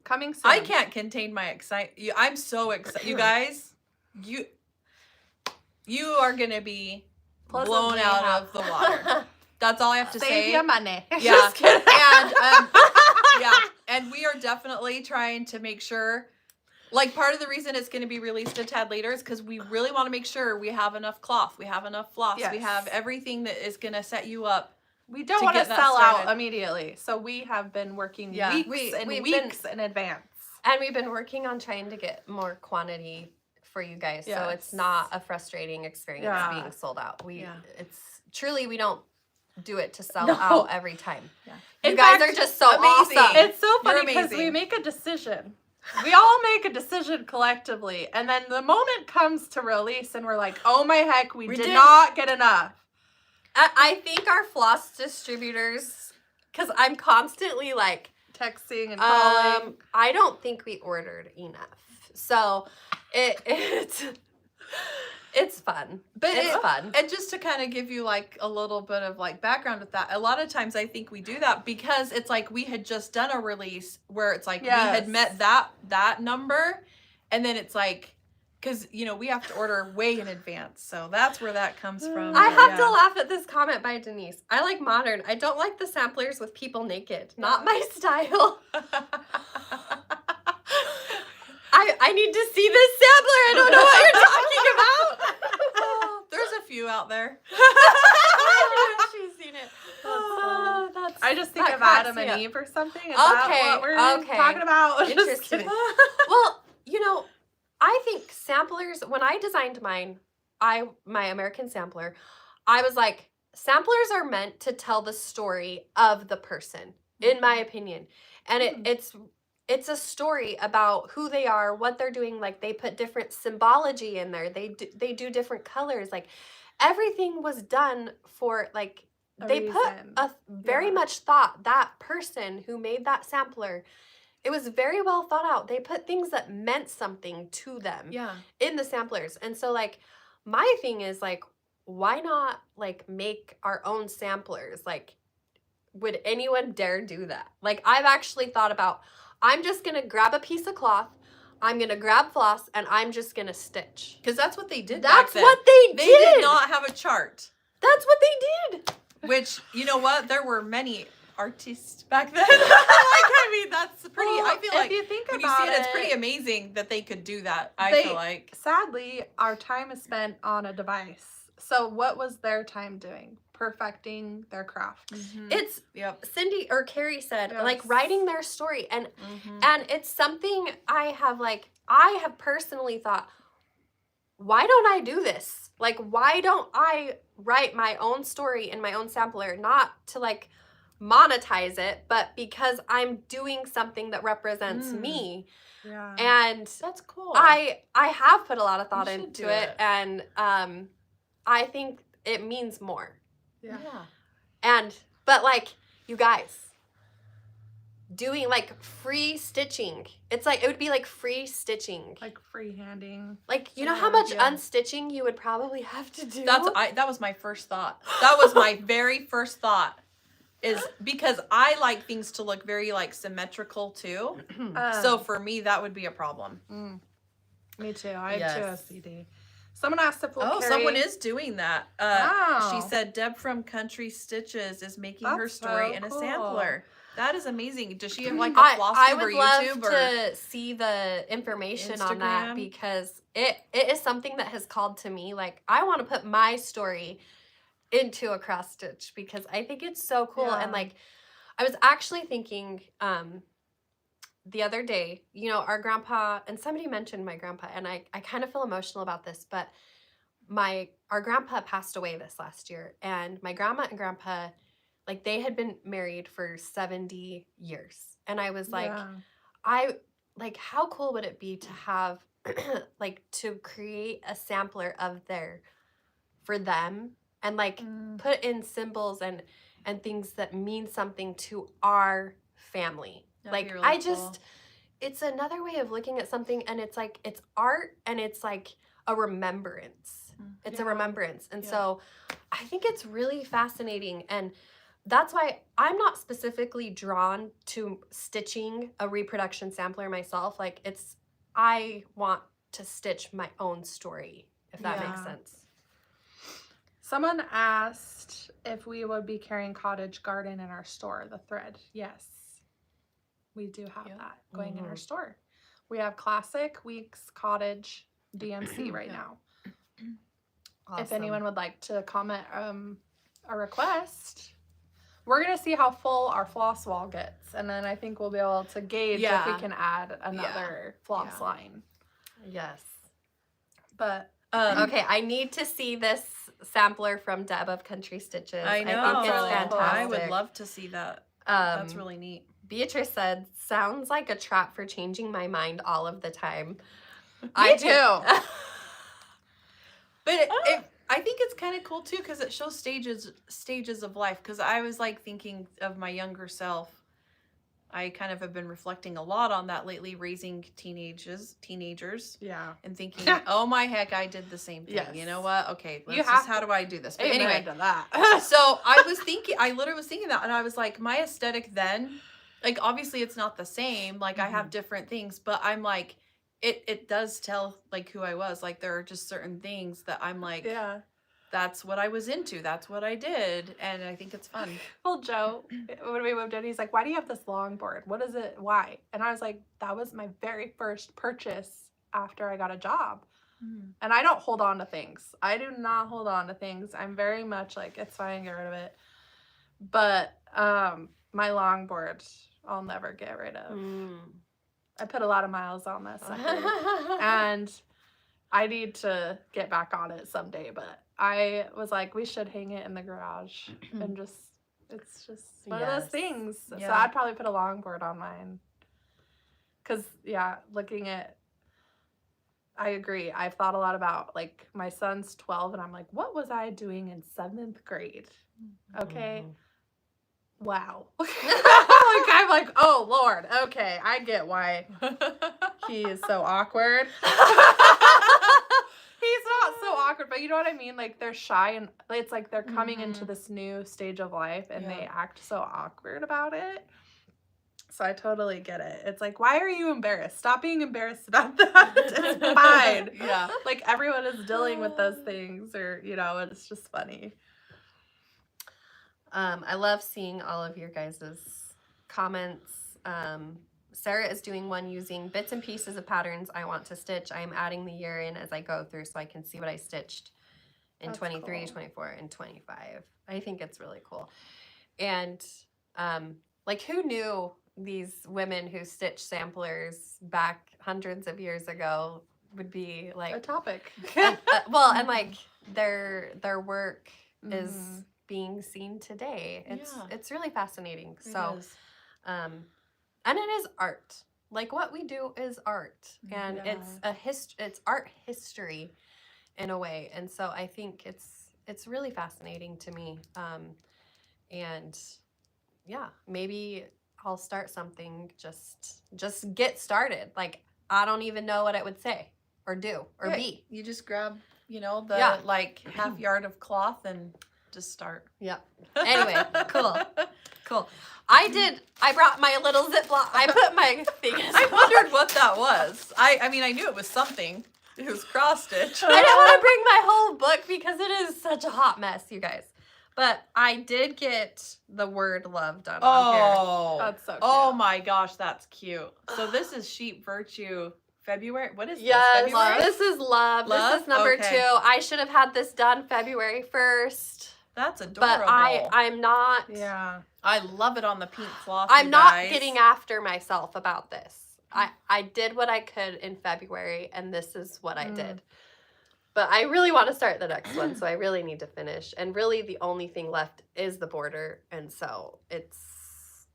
Coming soon. I can't contain my excitement. I'm so excited. You guys, you are gonna be blown out of the water. That's all I have to Save say. your money. Yeah. Just kidding. And yeah, and we are definitely trying to make sure. Like, part of the reason it's going to be released a tad later is because we really want to make sure we have enough cloth, we have enough floss, we have everything that is going to set you up. We don't to want to get that sell out started. immediately. So we have been working Yeah. weeks in advance. And we've been working on trying to get more quantity for you guys, so it's not a frustrating experience being sold out. It's truly, we don't do it to sell out every time. Yeah. You guys are just so amazing. awesome. It's so You're funny because we amazing. make a decision. We all make a decision collectively, and then the moment comes to release, and we're like, "Oh my heck, we did not get enough." I think our floss distributors, because I'm constantly like Texting and calling. I don't think we ordered enough, so it's fun, But it's fun. And just to kind of give you like a little bit of like background with that, a lot of times I think we do that because it's like we had just done a release where it's like we had met that number, and then it's like, because we have to order way in advance, so that's where that comes from. I have to laugh at this comment by Denise. I like modern. I don't like the samplers with people naked. Not my style. I need to see this sampler. I don't know what you're talking about. There's a few out there. She's seen it. I just think that of cracks Adam me and up. Eve or something. Is that what we're talking about? Just Interesting. kidding. Well, I think samplers, when I designed mine, my American sampler, I was like, samplers are meant to tell the story of the person, in my opinion. And it's a story about who they are, what they're doing. Like, they put different symbology in there. They do different colors. Like, everything was done for, like, they put a very much thought, that person who made that sampler, it was very well thought out. They put things that meant something to them in the samplers. And so, like, my thing is, like, why not, like, make our own samplers? Like, would anyone dare do that? Like, I've actually thought about, I'm just going to grab a piece of cloth, I'm going to grab floss, and I'm just going to stitch. Because that's what they did That's back then. what they did. They did not have a chart. That's what they did. Which, you know what? There were many artists back then. I mean, that's pretty, I feel like, if you think when you about see it, it's pretty amazing that they could do that, I feel like. Sadly, our time is spent on a device. So what was their time doing? Perfecting their craft. It's Cindy or Carrie said, like, Yes. writing their story. And it's something I have personally thought, why don't I do this? Like, why don't I write my own story in my own sampler? Not to, like, monetize it, but because I'm doing something that represents me. Yeah. And That's cool. I have put a lot of thought You should into do it, it. and I think it means more. Yeah. But, like, you guys, doing, like, free stitching, it's like, it would be like free stitching. Like freehanding. Like, you know how much unstitching you would probably have to do? That was my first thought. That was my very first thought. is because I like things to look very like symmetrical too. So for me, that would be a problem. Me too. I have Yes. 2 OCD. Someone asked if we'll carry... someone is doing that. Wow. She said Deb from Country Stitches is making her That's story so in a cool. sampler. That is amazing. Does she have like a I Flosstube would or love YouTube or to see the information on that Instagram? because it is something that has called to me. Like, I want to put my story into a cross stitch because I think it's so cool. Yeah. And like, I was actually thinking the other day, you know, our grandpa, and somebody mentioned my grandpa, and I kind of feel emotional about this, but our grandpa passed away this last year, and my grandma and grandpa, like, they had been married for 70 years. And I was like, how cool would it be to have, like, to create a sampler of for them and, like, put in symbols and things that mean something to our family. That'd like, be really cool. It's another way of looking at something, and it's like, it's art, and it's like a remembrance. It's a remembrance. And so I think it's really fascinating. And that's why I'm not specifically drawn to stitching a reproduction sampler myself. Like, I want to stitch my own story, if that makes sense. Someone asked if we would be carrying Cottage Garden in our store, the thread. Yes, we do have that going in our store. We have Classic, Weeks, Cottage, DMC right now. Awesome. If anyone would like to comment a request, we're going to see how full our floss wall gets. And then I think we'll be able to gauge if we can add another floss line. Yes. But okay, I need to see this sampler from Deb of Country Stitches. I know. I think it's really fantastic. I would love to see that. That's really neat. Beatrice said, sounds like a trap for changing my mind all of the time. Me too. But I think it's kind of cool too because it shows stages of life. Because I was like thinking of my younger self. I kind of have been reflecting a lot on that lately, raising teenagers. Yeah. And thinking, oh my heck, I did the same thing. Yes. You know what? Okay, how do I do this? But Amen anyway, to that. so I literally was thinking that, and I was like, my aesthetic then, like obviously it's not the same. Like I have different things, but I'm like, it does tell like who I was. Like there are just certain things that I'm like, that's what I was into. That's what I did. And I think it's fun. Well, Joe, when we moved in, he's like, why do you have this longboard? What is it? Why? And I was like, that was my very first purchase after I got a job. And I don't hold on to things. I do not hold on to things. I'm very much like, it's fine, get rid of it. But my longboard, I'll never get rid of. I put a lot of miles on this sucker. And I need to get back on it someday, but I was like, we should hang it in the garage and it's just one of those things. Yeah. So I'd probably put a longboard on mine. Cause I agree. I've thought a lot about like my son's 12 and I'm like, what was I doing in 7th grade? Okay. Wow. I'm like, oh Lord. Okay. I get why he is so awkward. He's not so awkward, but you know what I mean? Like they're shy and it's like they're coming into this new stage of life and they act so awkward about it. So I totally get it. It's like, why are you embarrassed? Stop being embarrassed about that. It's fine. Yeah. Like everyone is dealing with those things or, you know, it's just funny. I love seeing all of your guys' comments. Sarah is doing one using bits and pieces of patterns I want to stitch. I am adding the year in as I go through so I can see what I stitched in 23, cool. 24, and 25. I think it's really cool. And like who knew these women who stitch samplers back hundreds of years ago would be like a topic. and like their work is being seen today. It's really fascinating. And it is art. Like what we do is art, and it's art history in a way. And so I think it's really fascinating to me. And yeah, maybe I'll start something. Just get started. Like I don't even know what it would say or do or be. You just grab, the like half yard of cloth and just start. Yeah. Anyway, cool. Cool. I brought my little Ziploc. I put my thing in. I wondered what that was. I mean, I knew it was something. It was cross stitch. I didn't want to bring my whole book because it is such a hot mess, you guys. But I did get the word love done on here. Oh, That's so cute. Oh my gosh, that's cute. So this is Sheep Virtue February. What is Yes, this? February? this is love. Love? This is number Okay. 2. I should have had this done February 1st. That's adorable. But I'm not. Yeah. I love it on the pink cloth. I'm you not guys. getting after myself about this. I did what I could in February, and this is what I did. But I really want to start the next one, so I really need to finish. And really, the only thing left is the border, and so it's.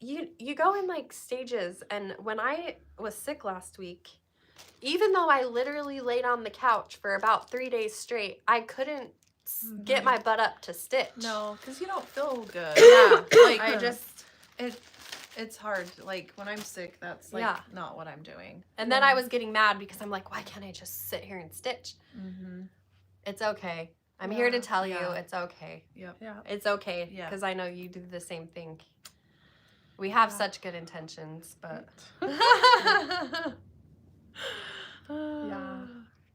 You go in like stages, and when I was sick last week, even though I literally laid on the couch for about 3 days straight, I couldn't get my butt up to stitch. No, because you don't feel good. Yeah, like I just. it's hard. Like when I'm sick, that's like Yeah. not what I'm doing. And then I was getting mad because I'm like, why can't I just sit here and stitch? Mm-hmm. It's okay. I'm here to Yeah, tell you yeah. it's okay. Yep. Yeah. It's okay Yeah. because I know you do the same thing. We have Yeah. such good intentions, but. Yeah.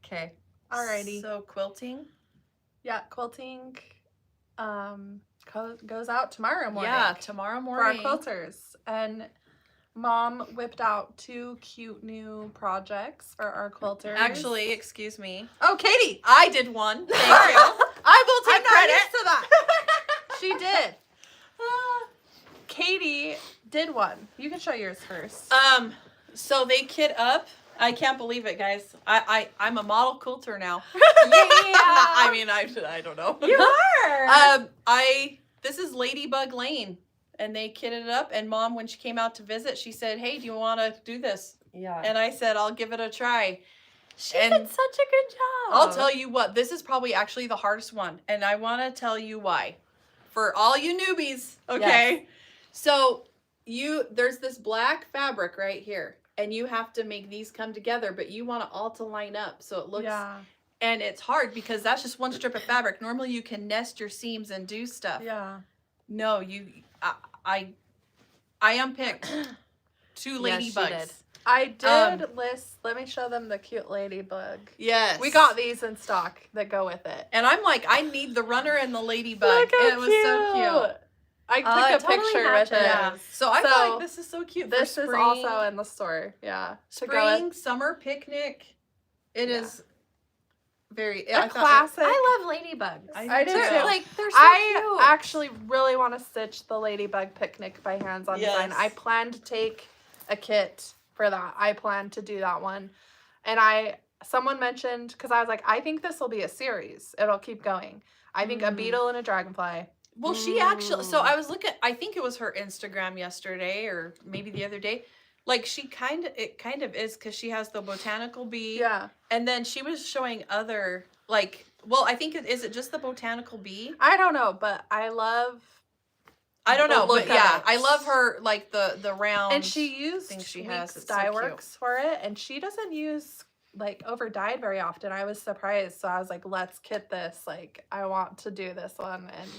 Okay. Alrighty. So quilting. Yeah, quilting goes out tomorrow morning. Yeah, tomorrow for our morning. quilters. And Mom whipped out 2 cute new projects for our quilters. Actually, excuse me. Oh, Katie! I did one. Thank Sorry. you. I will I'm take not credit. used to that. She did. Katie did one. You can show yours first. So they kit up. I can't believe it, guys. I'm a model quilter now. I mean, I don't know. You are. This is Ladybug Lane, and they kitted it up. And Mom, when she came out to visit, she said, "Hey, do you want to do this?" Yeah. And I said, "I'll give it a try." She and did such a good job. I'll tell you what, this is probably actually the hardest one, and I want to tell you why. For all you newbies, okay? So there's this black fabric right here, and you have to make these come together, but you want it all to line up so it looks. Yeah. And it's hard because that's just one strip of fabric. Normally you can nest your seams and do stuff. Yeah. No, I unpicked 2 Yes, she ladybugs. did. I did list, let me show them the cute ladybug. Yes. We got these in stock that go with it. And I'm like, I need the runner and the ladybug. Look how And it was so cute. I it took a totally picture matches. with it. Yeah. So I feel So, like this is so cute. This for is spring, also in the store. Yeah. To go spring, with summer picnic. It Yeah. is very. a I thought classic. I love ladybugs. I do They're, too. like they're so I cute. actually really want to stitch the ladybug picnic by Hands On Design. Yes. I plan to take a kit for that. I plan to do that one. And someone mentioned, because I was like, I think this will be a series. It'll keep going. I think a beetle and a dragonfly. Well, she actually. So I was looking. I think it was her Instagram yesterday, or maybe the other day. Like it kind of is because she has the botanical bee. Yeah. And then she was showing other like. Well, I think is it just the botanical bee? I don't know, but I love. I don't the know, look but of yeah, it. I love her like the round. And she used thing she has, Weeks it's so Dye cute. Works for it, and she doesn't use like over dyed very often. I was surprised, so I was like, let's kit this. Like, I want to do this one, and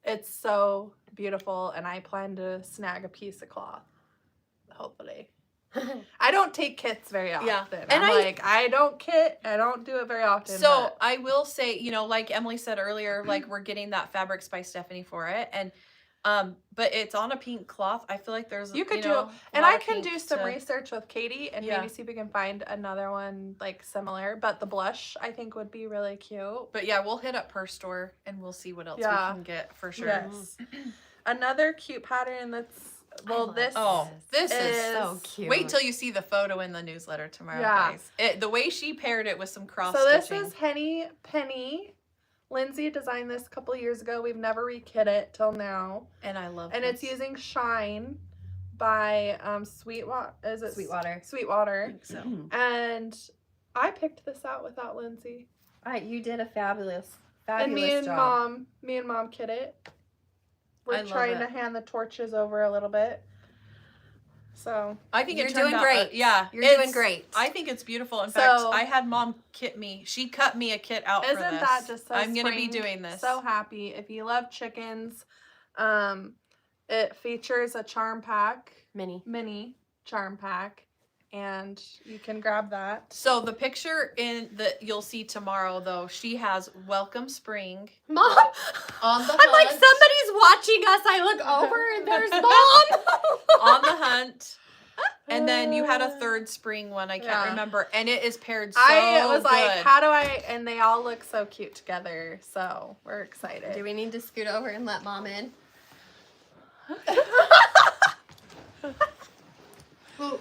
it's so beautiful. And I plan to snag a piece of cloth, hopefully. I don't take kits very often. Yeah. And And I don't kit. I don't do it very often. So but I will say, like Emily said earlier, like we're getting that fabrics by Stephanie for it, and but it's on a pink cloth. I feel like there's you could do, a and lot I of can pink do some to- research with Katie and Yeah. maybe see if we can find another one like similar. But the blush I think would be really cute. But yeah, we'll hit up her store and we'll see what else Yeah. we can get for sure. Yes. Another cute pattern that's love this. Oh, this is so cute. Wait till you see the photo in the newsletter tomorrow, Yeah. guys. The way she paired it with some cross So this stitching. is Henny Penny. Lindsay designed this a couple years ago. We've never rekit it till now, and I love and it's this. using Shine by Sweetwater. Is it Sweetwater. I Sweetwater. think so. And I picked this out without Lindsay. Right, you did a fabulous And me and job. mom kit it. We're I love trying it. to hand the torches over a little bit. So I think You're it turned doing out, great. yeah, You're doing it's- great. I think it's beautiful. In So- fact, I had Mom kit me. She cut me a kit out for isn't this. that just so I'm gonna be spring? doing this. So happy. If you love chickens, it features a charm pack, mini charm pack, and you can grab that. So the picture that you'll see tomorrow, though, she has Welcome Spring Mom, on the I'm like, hunt. somebody's watching us. I look over and there's Mom. On the hunt. And then you had a third spring one, I can't Yeah. remember, and it is paired so I was like, good. how do I? And they all look so cute together. So we're excited. Do we need to scoot over and let Mom in? Well,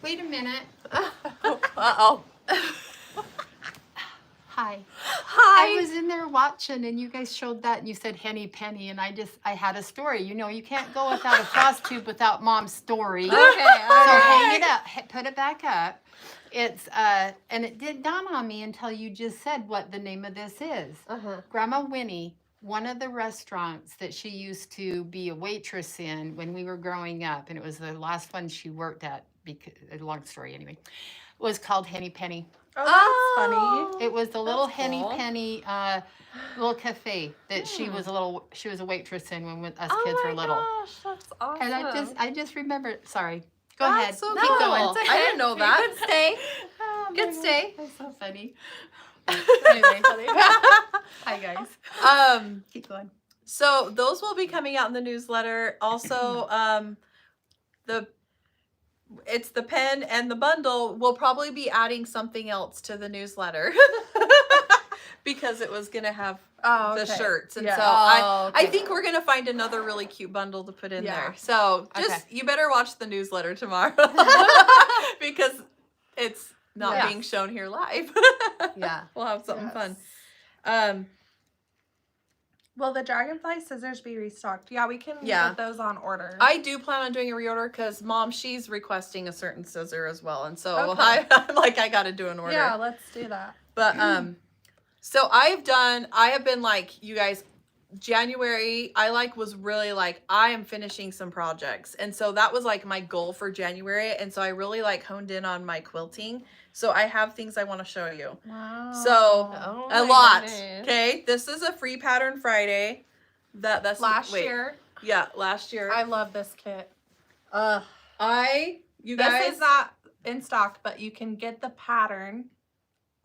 wait a minute. Uh-oh. Hi. Hi. I was in there watching and you guys showed that and you said Henny Penny and I had a story. You know, you can't go without a Flosstube without Mom's story. Okay, So alright. hang it up, put it back up. It's, and it didn't dawn on me until you just said what the name of this is. Uh-huh. Grandma Winnie, one of the restaurants that she used to be a waitress in when we were growing up, and it was the last one she worked at, because, a long story anyway, was called Henny Penny. Oh, that's funny. It was the little That's Henny cool. Penny little cafe that she was a waitress in when us Oh kids my were little. gosh, that's awesome. And I just remember. Sorry, go That's ahead. so Keep cool. going. I didn't know that. Good stay. Oh, Good my stay. God, That's so funny. anyway, Hi guys. Keep going. So those will be coming out in the newsletter. Also, it's the pen and the bundle. We'll probably be adding something else to the newsletter because it was gonna have the shirts, and Yeah. so Oh, I okay. think we're gonna find another really cute bundle to put in Yeah. there. So just Okay. you better watch the newsletter tomorrow because it's not Yeah. being shown here live. Yeah. We'll have something fun. Will the dragonfly scissors be restocked? Yeah, we can Yeah. get those on order. I do plan on doing a reorder because Mom, she's requesting a certain scissor as well, and so Okay. I'm like, I got to do an order. Yeah, let's do that. But so I have been like, you guys, January, was really like, I am finishing some projects, and so that was like my goal for January, and so I really honed in on my quilting. So I have things I want to show you. Wow. So Oh a my lot. goodness. Okay, this is a free pattern Friday. That's last wait. year, Yeah, last year. I love this kit. You guys. This is not in stock, but you can get the pattern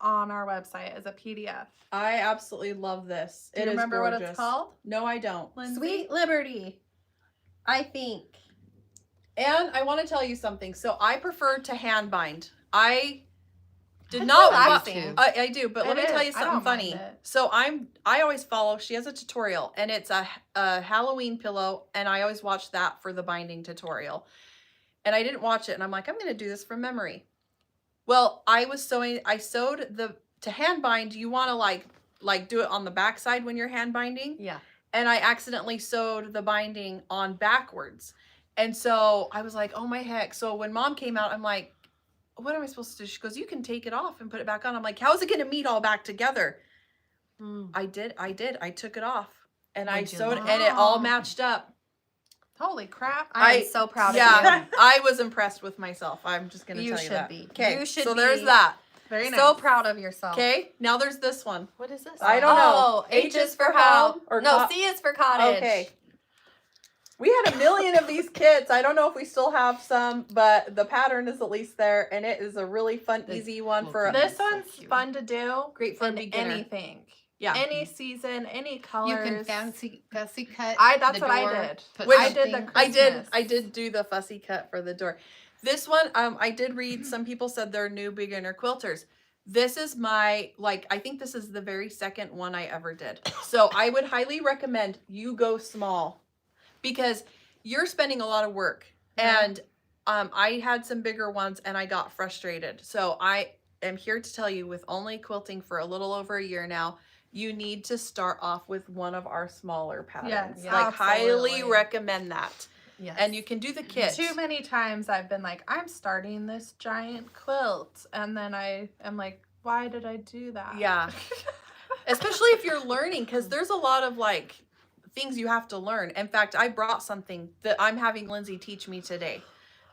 on our website as a PDF. I absolutely love this. Do you remember what it's called? No, I don't. Lindsay? Sweet Liberty, I think. And I want to tell you something. So I prefer to hand bind. I did It's not. relaxing. I do, but let It me tell is. you I something don't mind funny. it. So I always follow. She has a tutorial, and it's a Halloween pillow, and I always watch that for the binding tutorial. And I didn't watch it, and I'm like, I'm going to do this from memory. Well, I sewed to hand bind. You want to like do it on the back side when you're hand binding. Yeah. And I accidentally sewed the binding on backwards. And so I was like, oh my heck. So when Mom came out, I'm like, what am I supposed to do? She goes, you can take it off and put it back on. I'm like, how is it going to meet all back together? I did. I took it off and I Would you sewed it, look? and it all Wow. matched up. Holy crap. I'm so proud of Yeah, I was impressed with myself. I'm just going to You tell you should that. be. Okay, You should so there's be. that. Very you. nice. So proud of yourself. Okay, now there's this one. What is this? I don't know. Oh, H is for how? or No, co- C is for cottage. Okay. We had a million of these kits. I don't know if we still have some, but the pattern is at least there, and it is a really fun, The easy one for quilting. This So one's cute. fun to do. great for a in beginner. anything. Yeah. Any season, any colors. You can fancy cut. That's the what I door, did. put Which- I did the something- Christmas. I did do the fussy cut for the door. This one, I did read some people said they're new beginner quilters. This is my, I think this is the very second one I ever did. So I would highly recommend you go small because you're spending a lot of work. Yeah. And I had some bigger ones and I got frustrated. So I am here to tell you, with only quilting for a little over a year now, you need to start off with one of our smaller patterns. Yes, Highly absolutely. recommend that. Yes. And you can do the kit. Too many times I've been like, I'm starting this giant quilt. And then I am like, why did I do that? Yeah. Especially if you're learning, because there's a lot of things you have to learn. In fact, I brought something that I'm having Lindsay teach me today.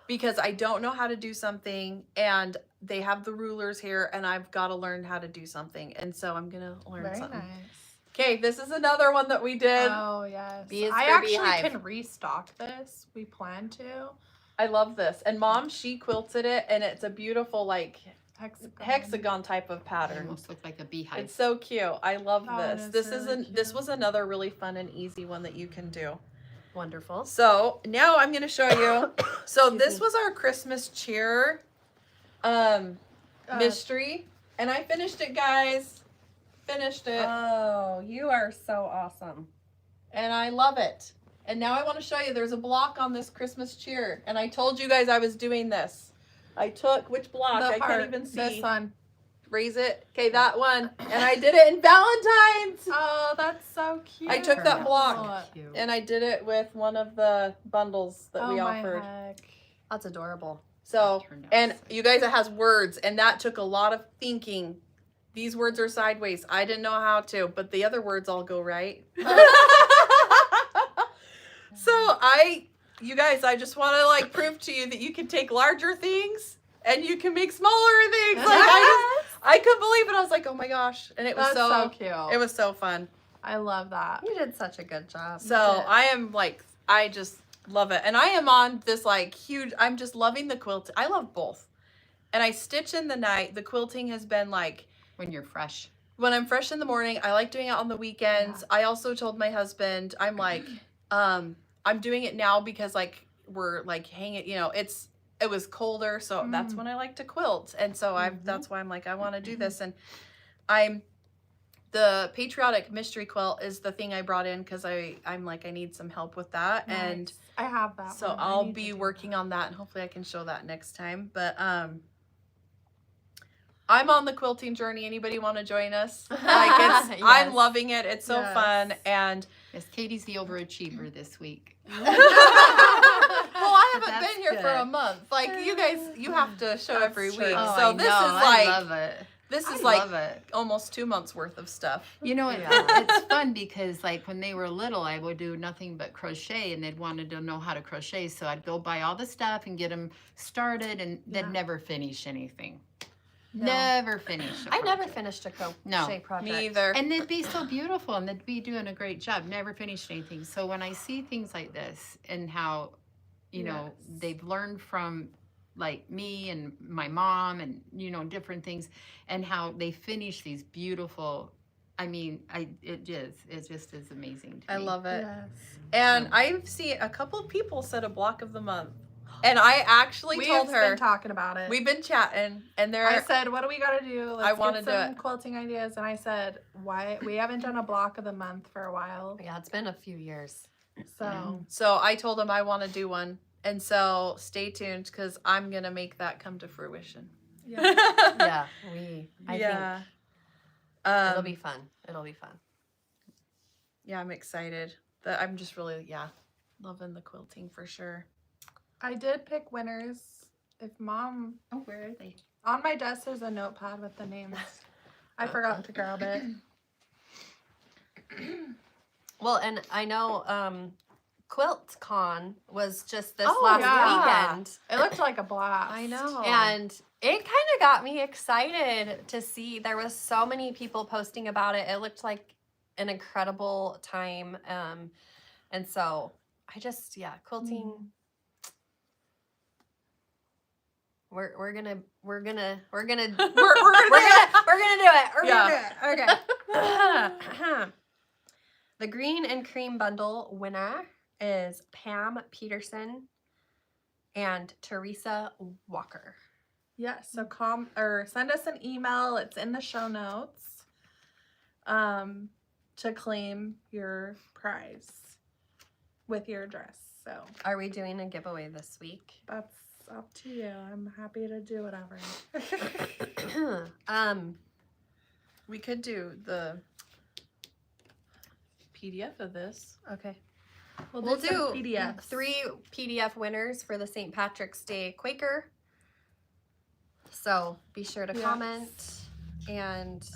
because I don't know how to do something and they have the rulers here and I've got to learn how to do something. And so I'm going to learn Very something. nice. Okay, this is another one that we did. Oh, yes. B is I for actually beehive. can restock this. We plan to. I love this. And Mom, she quilted it and it's a beautiful like hexagon type of It pattern. almost looked like a beehive. It's so cute. I love Oh, this. it This is is really this cute. was another really fun and easy one that you can do. Wonderful. So now I'm gonna show you. So Excuse this me. was our Christmas cheer mystery. And I finished it, guys. Finished it. Oh, you are so awesome. And I love it. And now I want to show you there's a block on this Christmas cheer. And I told you guys I was doing this. I took which block? I can't even see. This one. Raise it. Okay, that one. And I did it in Valentine's. Oh, that's so cute. I took that Turned out block. so cute. And I did it with one of the bundles that we offered. Heck. That's adorable. So, Turned out and so you guys, it has words, and that took a lot of thinking. These words are sideways. I didn't know how to, but the other words all go right. So you guys, I just want to like prove to you that you can take larger things and you can make smaller things. Like I couldn't believe it. I was like, oh my gosh. And it was That's so cute. it was so fun. I love that. You did such a good job. So did. I am like, I just love it. And I am on this like huge, I'm just loving the quilt. I love both. And I stitch in the night. The quilting has been like, when you're fresh. when I'm fresh in the morning, I like doing it on the weekends. I also told my husband, I'm like, I'm doing it now because like we're like hanging, you know, it was colder, so that's when I like to quilt. And so that's why I'm like, I want to do this. And the patriotic mystery quilt is the thing I brought in because I'm like, I need some help with that. Nice. And I have that. so one. I I'll need to be do working that. on that and hopefully I can show that next time. But I'm on the quilting journey. Anybody want to join us? Like I'm Yes. loving it. It's so Yes. fun. And Yes, Katie's the overachiever this week. well, I But haven't that's been here for a good. month. Like you guys, you have to show That's every true. week. Oh, So I this know. is I like love it. this I is like love it. almost 2 months worth of stuff. You know, Yeah. it's fun because like when they were little, I would do nothing but crochet and they'd wanted to know how to crochet. So I'd go buy all the stuff and get them started and they'd Yeah. never finish anything. No. Never finish. a I never project. finished a crochet No. project. Me either. And they'd be so beautiful and they'd be doing a great job. Never finished anything. So when I see things like this and how, you know, Yes. they've learned from like me and my mom and, you know, different things and how they finish these beautiful, I mean, it just is amazing to I me. love it. Yes. And I've seen a couple people said a block of the month. And I actually We've told her been talking about it. we've been chatting and I they're said, "What do we gotta do? Let's wanna get do some it. quilting ideas." And I said, "Why we haven't done a block of the month for a while?" Yeah, it's been a few years. So so I told him I want to do one. And so stay tuned because I'm gonna make that come to fruition. yeah. Yeah, I yeah. think it'll be fun. It'll be fun. Yeah, I'm excited. I'm just really loving the quilting for sure. I did pick winners. If Mom, Oh, where are they? on my desk there's a notepad with the names. I forgot to grab it. Well, and I know QuiltCon was just this Oh, last yeah. weekend. It looked like a blast. I know. And it kind of got me excited to see there was so many people posting about it. It looked like an incredible time. And so I just, quilting. We're gonna do it. We're gonna do it. Okay. The green and cream bundle winner is Pam Peterson and Teresa Walker. Yes, so send us an email. It's in the show notes. To claim your prize with your address. So Are we doing a giveaway this week? that's up to you. I'm happy to do whatever. We could do the PDF of this. Okay. We'll do some do PDFs. 3 PDF winners for the St. Patrick's Day Quaker. So be sure to Yes. comment and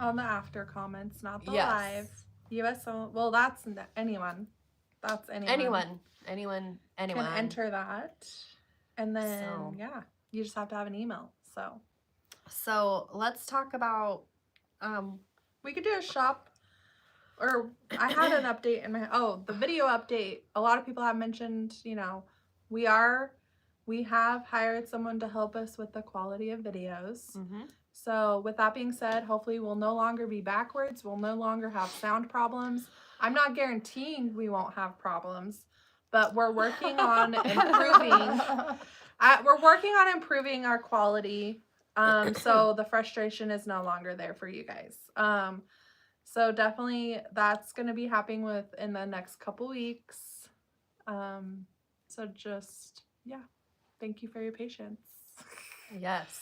on the after comments, not the Yes. live. Well, that's anyone. That's anyone. anyone can enter that. And then, So- yeah, you just have to have an email. So let's talk about, We could do a shop, or I had an update in my, the video update. A lot of people have mentioned, we have hired someone to help us with the quality of videos. So with that being said, hopefully we'll no longer be backwards. We'll no longer have sound problems. I'm not guaranteeing we won't have problems, but we're working on improving. We're working on improving our quality. So the frustration is no longer there for you guys. So definitely that's going to be happening in the next couple weeks. So just, thank you for your patience. yes.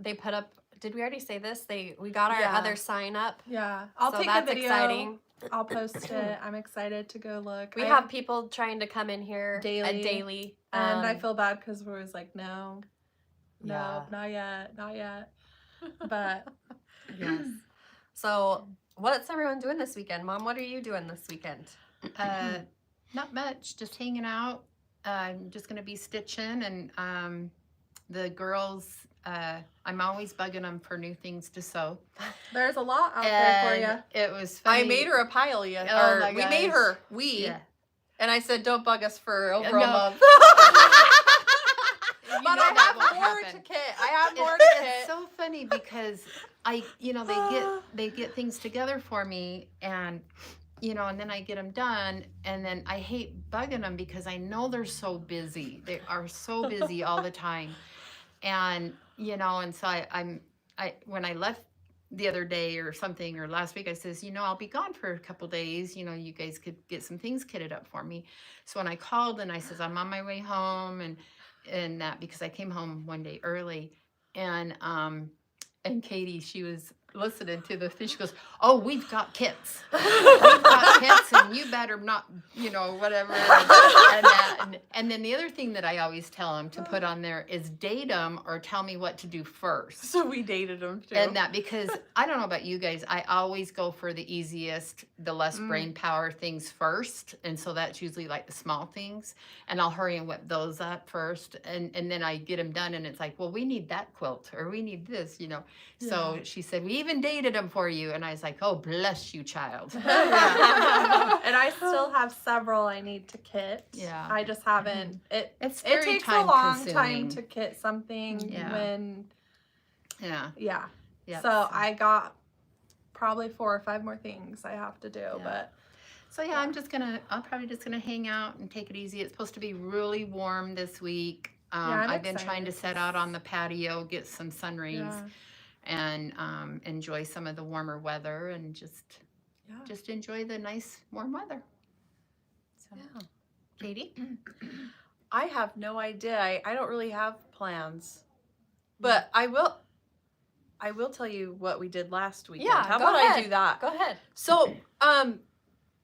They put up, did we already say this? We got our Yeah. other sign up. Yeah, I'll So take a that's video. exciting. I'll post it. I'm excited to go look. We have people trying to come in here daily. And I feel bad because we're always like, no, Yeah. not yet. But Yes. So what's everyone doing this weekend? Mom, what are you doing this weekend? Not much, just hanging out. I'm just gonna be stitching, and the girls, I'm always bugging them for new things to sew. there's a lot out there for And you. it was funny. I made her a pile Oh my we made gosh. her, Yeah. and I said, don't bug us for over a No. month. You But know I that have won't more happen. to kit. I have more to It's kit. so funny because they get things together for me, and and then I get them done, and then I hate bugging them because I know they're so busy. They are so busy all the time, and and so I when I left the other day or something, or last week, I says, I'll be gone for a couple days. You guys could get some things kitted up for me. So when I called and I says I'm on my way home, and that because I came home one day early, and Katie, she was listening to the thing. She goes, "Oh, we've got kits. We've got kits, and you better not, whatever." And then the other thing that I always tell them to put on there is date them or tell me what to do first. So we dated them too. And that because I don't know about you guys, I always go for the easiest, the less brain power things first, and so that's usually like the small things, and I'll hurry and whip those up first, and then I get them done, and it's like, well, we need that quilt or we need this, So she said, we even dated them for you, and I was like, oh, bless you, child. And I still have several I need to kit. Yeah. I just haven't. It's It very takes a long time time-consuming. to kit something Yeah. when, Yeah. yeah. So I got probably 4 or 5 more things I have to do, Yeah. but So yeah, I'm probably just gonna hang out and take it easy. It's supposed to be really warm this week. I'm I've been trying to excited. set out on the patio, get some sun rays, yeah. and enjoy some of the warmer weather, and just enjoy the nice warm weather. So, Katie, I have no idea. I don't really have plans, but I will tell you what we did last weekend. Yeah, How go about I ahead. do that? Go ahead. So,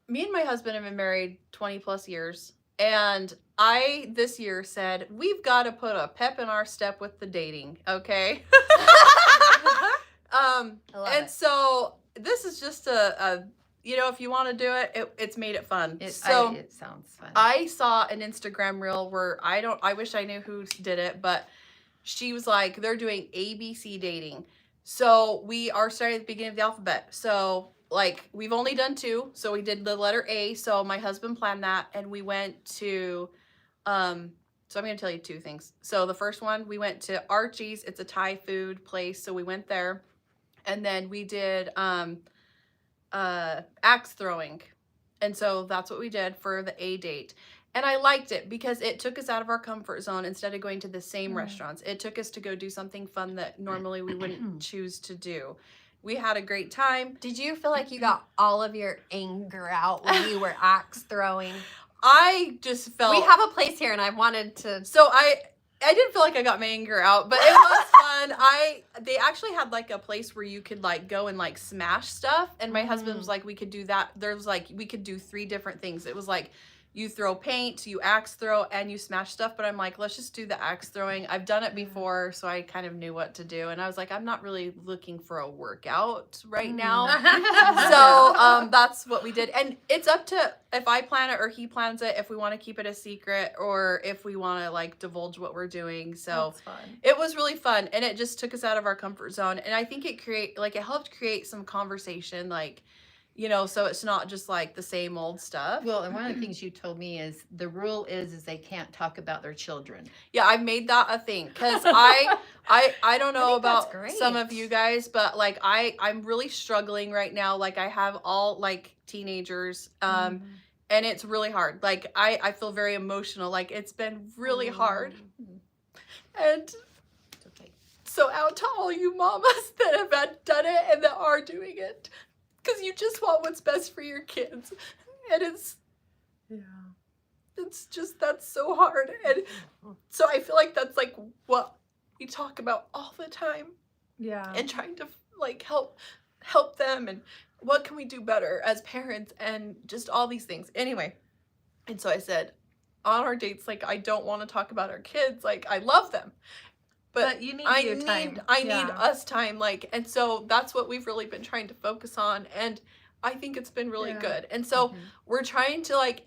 me and my husband have been married 20 plus years, and I this year said we've got to put a pep in our step with the dating, okay? I love And it. so this is just a if you want to do it, it's made it fun. it sounds fun. I saw an Instagram reel where I wish I knew who did it, but she was like, they're doing ABC dating. So we are starting at the beginning of the alphabet. So like we've only done 2. So we did the letter A. So my husband planned that, and we went to so I'm going to tell you 2 things. So the first one, we went to Archie's. It's a Thai food place. So we went there, and then we did axe throwing. And so that's what we did for the A date. And I liked it because it took us out of our comfort zone instead of going to the same restaurants. It took us to go do something fun that normally we wouldn't choose to do. We had a great time. Did you feel like you got all of your anger out when you were axe throwing? I just felt... We have a place here, and I wanted to... So I didn't feel like I got my anger out, but it was fun. They actually had like a place where you could like go and like smash stuff, and my husband was like, we could do that. There was like, we could do 3 different things. It was like you throw paint, you axe throw, and you smash stuff. But I'm like, let's just do the axe throwing. I've done it before, so I kind of knew what to do. And I was like, I'm not really looking for a workout right now. So that's what we did. And it's up to if I plan it or he plans it, if we want to keep it a secret or if we want to like divulge what we're doing. So That's fun. it was really fun. And it just took us out of our comfort zone. And I think it helped create some conversation, like, you know, so it's not just like the same old stuff. Well, and one of the things you told me is the rule is they can't talk about their children. Yeah, I've made that a thing because I don't know think that's about some of great. you guys, but like I'm really struggling right now. Like I have all like teenagers, and it's really hard. Like I feel very emotional. Like it's been really hard, and It's okay. so out to all you mamas that have done it and that are doing it, because you just want what's best for your kids, and it's just that's so hard. And so I feel like that's like what we talk about all the time, Yeah. and trying to like help them, and what can we do better as parents, and just all these things anyway. And so I said on our dates, like, I don't want to talk about our kids, like I love them, but you need I your need time. I need us time, like, and so that's what we've really been trying to focus on, and I think it's been really good. And so we're trying to like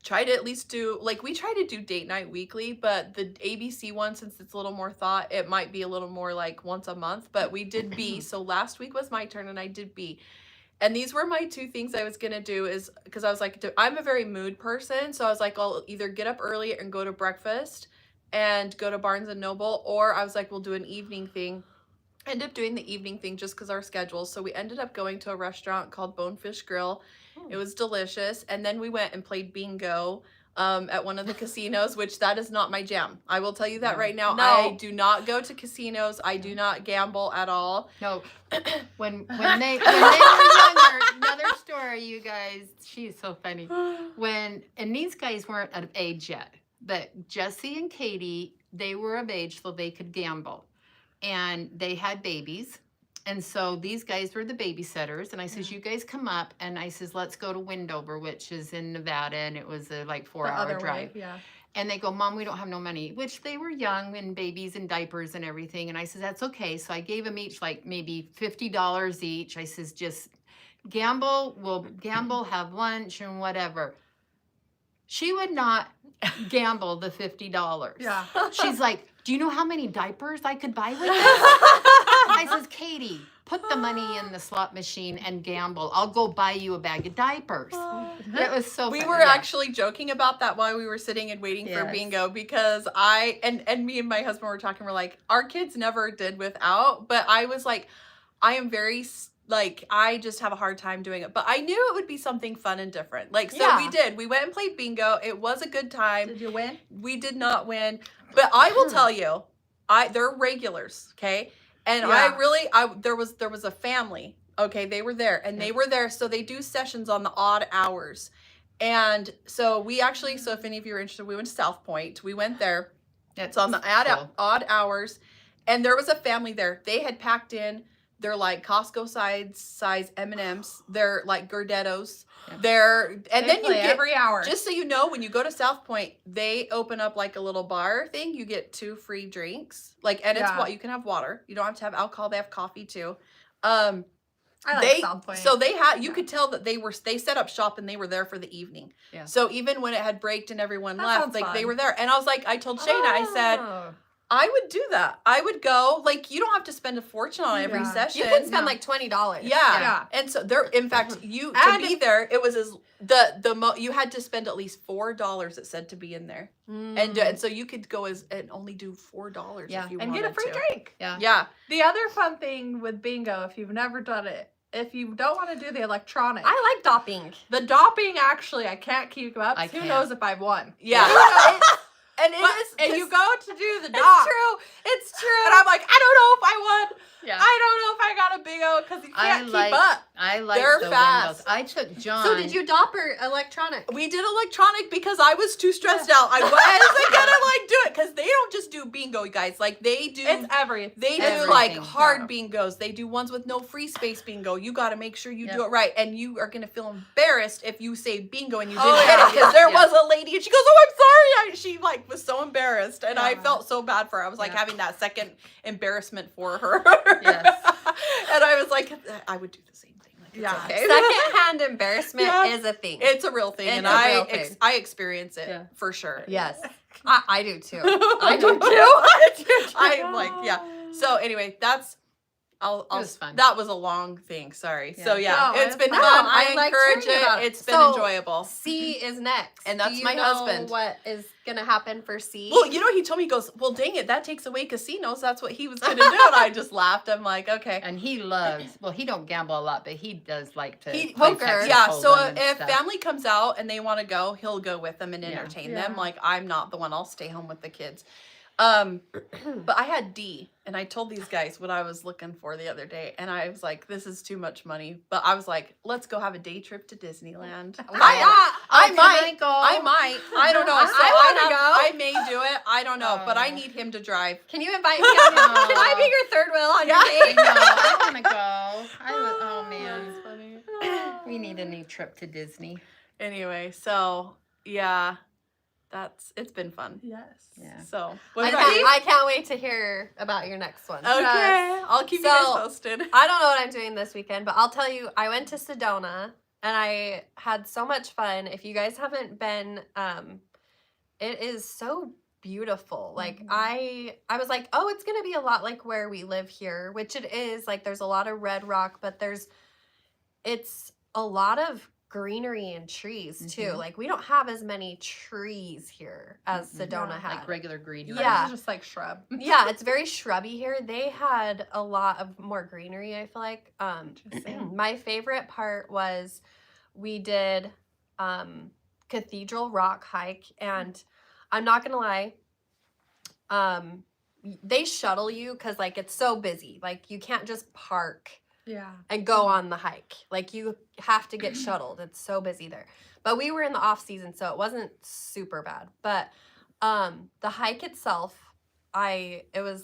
try to at least do, like, we try to do date night weekly, but the ABC one, since it's a little more thought, it might be a little more like once a month. But we did B, so last week was my turn and I did B. And these were my two things I was gonna do, is because I was like, I'm a very mood person, so I was like, I'll either get up early and go to breakfast and go to Barnes and Noble, or I was like, we'll do an evening thing. End up doing the evening thing just because our schedules. So we ended up going to a restaurant called Bonefish Grill. It was delicious. And then we went and played bingo at one of the casinos, which that is not my jam. I will tell you that right now. No. I do not go to casinos. I do not gamble at all. No, when they were younger, another story, you guys. She's so funny. And these guys weren't of age yet, but Jesse and Katie, they were of age, so they could gamble, and they had babies. And so these guys were the babysitters, and I says, you guys come up, and I says, let's go to Wendover, which is in Nevada, and it was a like 4-hour drive. Yeah. And they go, Mom, we don't have no money, which they were young and babies and diapers and everything. And I says, that's okay. So I gave them each like maybe $50 each. I says, just gamble, we'll gamble, have lunch and whatever. She would not gamble the $50. Yeah. She's like, do you know how many diapers I could buy with this? I says, Katie, put the money in the slot machine and gamble. I'll go buy you a bag of diapers. It was so We funny. were Yeah. actually joking about that while we were sitting and waiting for Yes. bingo, because I and me and my husband were talking. We're like, our kids never did without, but I was like, I am very like, I just have a hard time doing it. But I knew it would be something fun and different. Like, so Yeah. we did. We went and played bingo. It was a good time. Did you win? We did not win, but I will tell you, they're regulars, okay? And Yeah. there was a family, okay? They were there, and they were there, so they do sessions on the odd hours. And so we actually, so if any of you are interested, we went to South Point. We went there. It's on the odd hours, and there was a family there. They had packed in their like Costco size M&Ms. They're like Gardettos. Then you get every hour. Just so you know, when you go to South Point, they open up like a little bar thing. You get 2 free drinks. Like, and it's what you can have water. You don't have to have alcohol. They have coffee too. I like South Point. So they had, you could tell that they set up shop and they were there for the evening. Yeah. So even when it had braked and everyone That left, sounds like they fun. were there. And I was like, I told Shayna, I said, Oh. I would do that. I would go. Like, you don't have to spend a fortune on every Yeah. session. You can spend like $20. Yeah. And so there, in fact, you to And be there, it was you had to spend at least $4, it said, to be in there. And so you could go and only do $4 Yeah. if you and wanted get a free to. drink. Yeah. The other fun thing with bingo, if you've never done it, if you don't want to do the electronic, I like dopping. the dopping actually, I can't keep up. I Who can't. knows if I've won? Yeah. And it But, is, and you go to do the it's dop. true. It's true. And I'm like, I don't know if I won. Yeah. I don't know if I got a bingo because you can't keep up. I like They're the fast. windows. I took John. So did you dopper electronic? We did electronic because I was too stressed out. I wasn't gonna like do it because they don't just do bingo, you guys. Like they do. It's everything. They do Everything. like hard Yeah. bingos. They do ones with no free space bingo. You got to make sure you do Yep. it right, and you are gonna feel embarrassed if you say bingo and you Oh, didn't yeah. get it because there Yeah. was a lady and she goes, "Oh, I'm sorry." She like was so embarrassed, and I Yeah. felt so bad for her. I was like Yeah. having that second embarrassment for her. Yes. And I was like, I would do the same thing. Like, it's Yeah. okay. Secondhand embarrassment Yeah. is a thing. It's a real thing, It's and a real thing. I experience it Yeah. for sure. Yes. I do too. I do too. I'm like, yeah. So anyway, that's I'll was fun. that was a long thing. Sorry. Yeah. So yeah, No, it's it's been fine. fun. No, I I like encourage hearing it. about it. It's been So- enjoyable. C is next. And that's Do you my know husband. What is gonna happen for C? Well, you know, he told me, he goes, well, dang it, that takes away casinos. That's what he was going to do. And I just laughed. I'm like, okay. And he loves, well, he don't gamble a lot, but he does like to He- play poker. Texas Yeah, so Hold'em and if stuff. family comes out and they want to go, he'll go with them and Yeah. entertain Yeah. them. Like, I'm not the one. I'll stay home with the kids. But I had D, and I told these guys what I was looking for the other day, and I was like, this is too much money. But I was like, let's go have a day trip to Disneyland. Why not? I can might. I go? I might. I don't know. So I wanna go. I may do it. I don't know. But I Oh. need him to drive. Can you invite me on your, Can I be your third wheel on Yeah. your I date? know, I want to go. Oh man, we need a new trip to Disney. Anyway, so yeah, it's been fun. Yes. Yeah. So I what about you? can't wait to hear about your next one. Okay, I'll keep you So- guys posted. I don't know what I'm doing this weekend, but I'll tell you, I went to Sedona and I had so much fun. If you guys haven't been, it is so beautiful. Like I was like, oh, it's gonna be a lot like where we live here, which it is. Like there's a lot of red rock, but it's a lot of greenery and trees too. Mhm. Like we don't have as many trees here as Mhm. Sedona Yeah, had. Like regular green. Yeah. It's just like shrub. Yeah, it's very shrubby here. They had a lot of more greenery, I feel like. Interesting. My favorite part was we did Cathedral Rock hike, and I'm not gonna lie, they shuttle you because like it's so busy. Like you can't just park Yeah. and go on the hike. Like you have to get shuttled. It's so busy there. But we were in the off season, so it wasn't super bad. But the hike itself, it was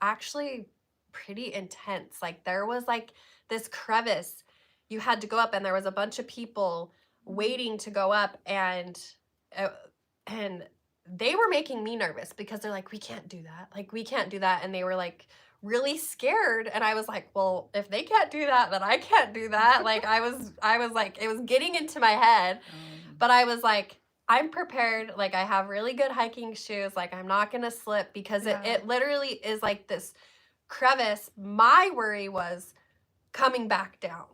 actually pretty intense. Like there was like this crevice you had to go up, and there was a bunch of people waiting to go up, and they were making me nervous because they're like, we can't do that. Like we can't do that. And they were like really scared, and I was like, well, if they can't do that, then I can't do that. Like I was like, it was getting into my head, but I was like, I'm prepared. Like I have really good hiking shoes. Like I'm not gonna slip because Yeah. it literally is like this crevice. My worry was coming back down.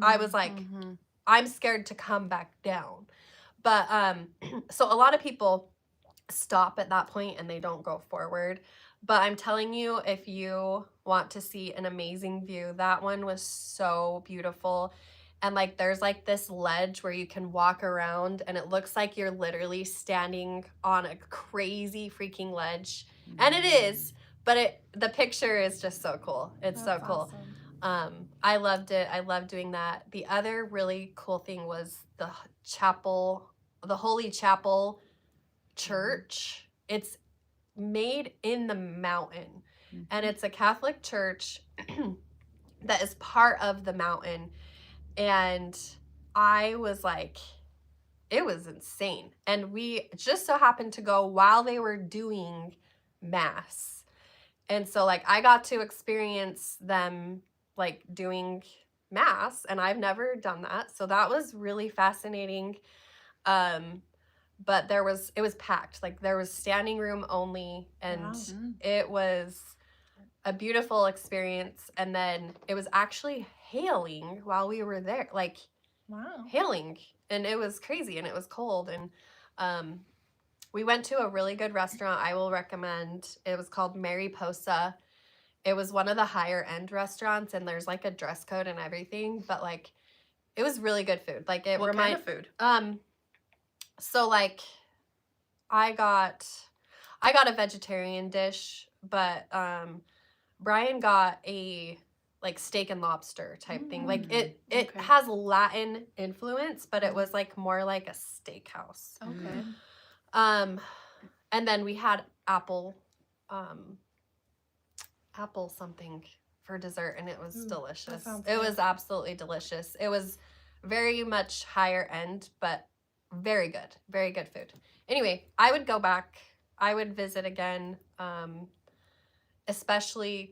I was like, Mhm. I'm scared to come back down. But so a lot of people stop at that point and they don't go forward. But I'm telling you, if you want to see an amazing view, that one was so beautiful. And like there's like this ledge where you can walk around, and it looks like you're literally standing on a crazy freaking ledge. And it is, but the picture is just so cool. It's so That's cool. awesome. I loved it. I loved doing that. The other really cool thing was the chapel, the Holy Chapel Church. It's made in the mountain, and it's a Catholic church that is part of the mountain. And I was like, it was insane. And we just so happened to go while they were doing mass. And so like I got to experience them like doing mass, and I've never done that. So that was really fascinating. But it was packed. Like there was standing room only, and Wow. it was a beautiful experience. And then it was actually hailing while we were there, like Wow. hailing, and it was crazy, and it was cold. And we went to a really good restaurant I will recommend. It was called Mariposa. It was one of the higher end restaurants, and there's like a dress code and everything, but like it was really good food. Like it What kind of food? So like I got a vegetarian dish, but Brian got a like steak and lobster type thing. Like it okay. has Latin influence, but it was like more like a steakhouse. Okay. And then we had apple something for dessert, and it was delicious. sounds It good. was absolutely delicious. It was very much higher end, but very good food. Anyway, I would go back. I would visit again, especially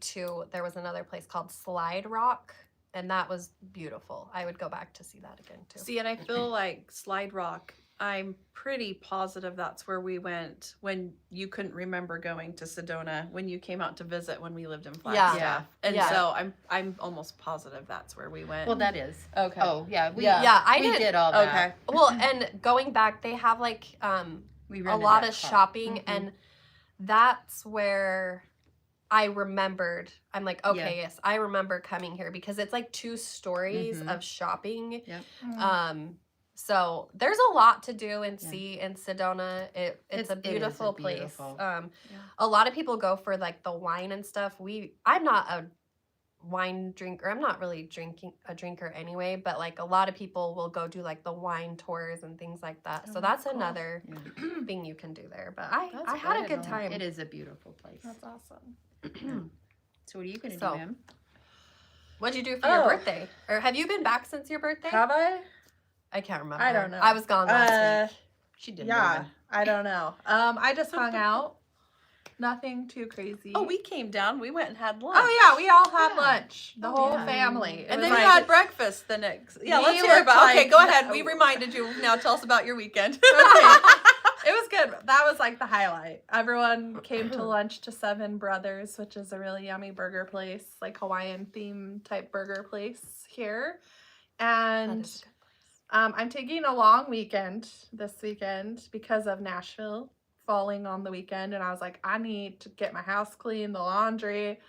there was another place called Slide Rock, and that was beautiful. I would go back to see that again too. See, and I feel like Slide Rock, I'm pretty positive that's where we went when you couldn't remember going to Sedona when you came out to visit when we lived in Flagstaff. Yeah. And Yeah. so I'm almost positive that's where we went. Well, that is. okay. Oh, yeah. We, Yeah, I we did. did all that. Okay. Well, and going back, they have like We a rented lot that of car. shopping, Mhm. and that's where I remembered. I'm like, okay, yes, I remember coming here because it's like 2 stories Mhm. of shopping. Mm. So there's a lot to do and Yeah. see in Sedona. It's It a is a beautiful place. beautiful- A lot of people go for like the wine and stuff. I'm not a wine drinker. I'm not really a drinker anyway, but like a lot of people will go do like the wine tours and things like that. Oh, So that's cool. another Yeah. thing you can do there. But I That's had a good. good time. It is a beautiful place. That's awesome. So what are you going to So, do, Em? What'd you do for your Oh. birthday? Or have you been back since your birthday? Have I? I can't remember. I don't know. I was gone last week. She did. Yeah, I don't know. I just hung out. Nothing too crazy. Oh, we came down. We went and had lunch. Oh yeah, we all had Yeah. lunch. The Oh, whole yeah. family. It And was then we like- had breakfast the next. Yeah, We let's hear were about. Okay, like- go ahead. We reminded you. Now tell us about your weekend. Okay. It was good. That was like the highlight. Everyone came to lunch to Seven Brothers, which is a really yummy burger place, like Hawaiian theme type burger place here. That And is a good place. I'm taking a long weekend this weekend because of Nashville falling on the weekend. And I was like, I need to get my house clean, the laundry,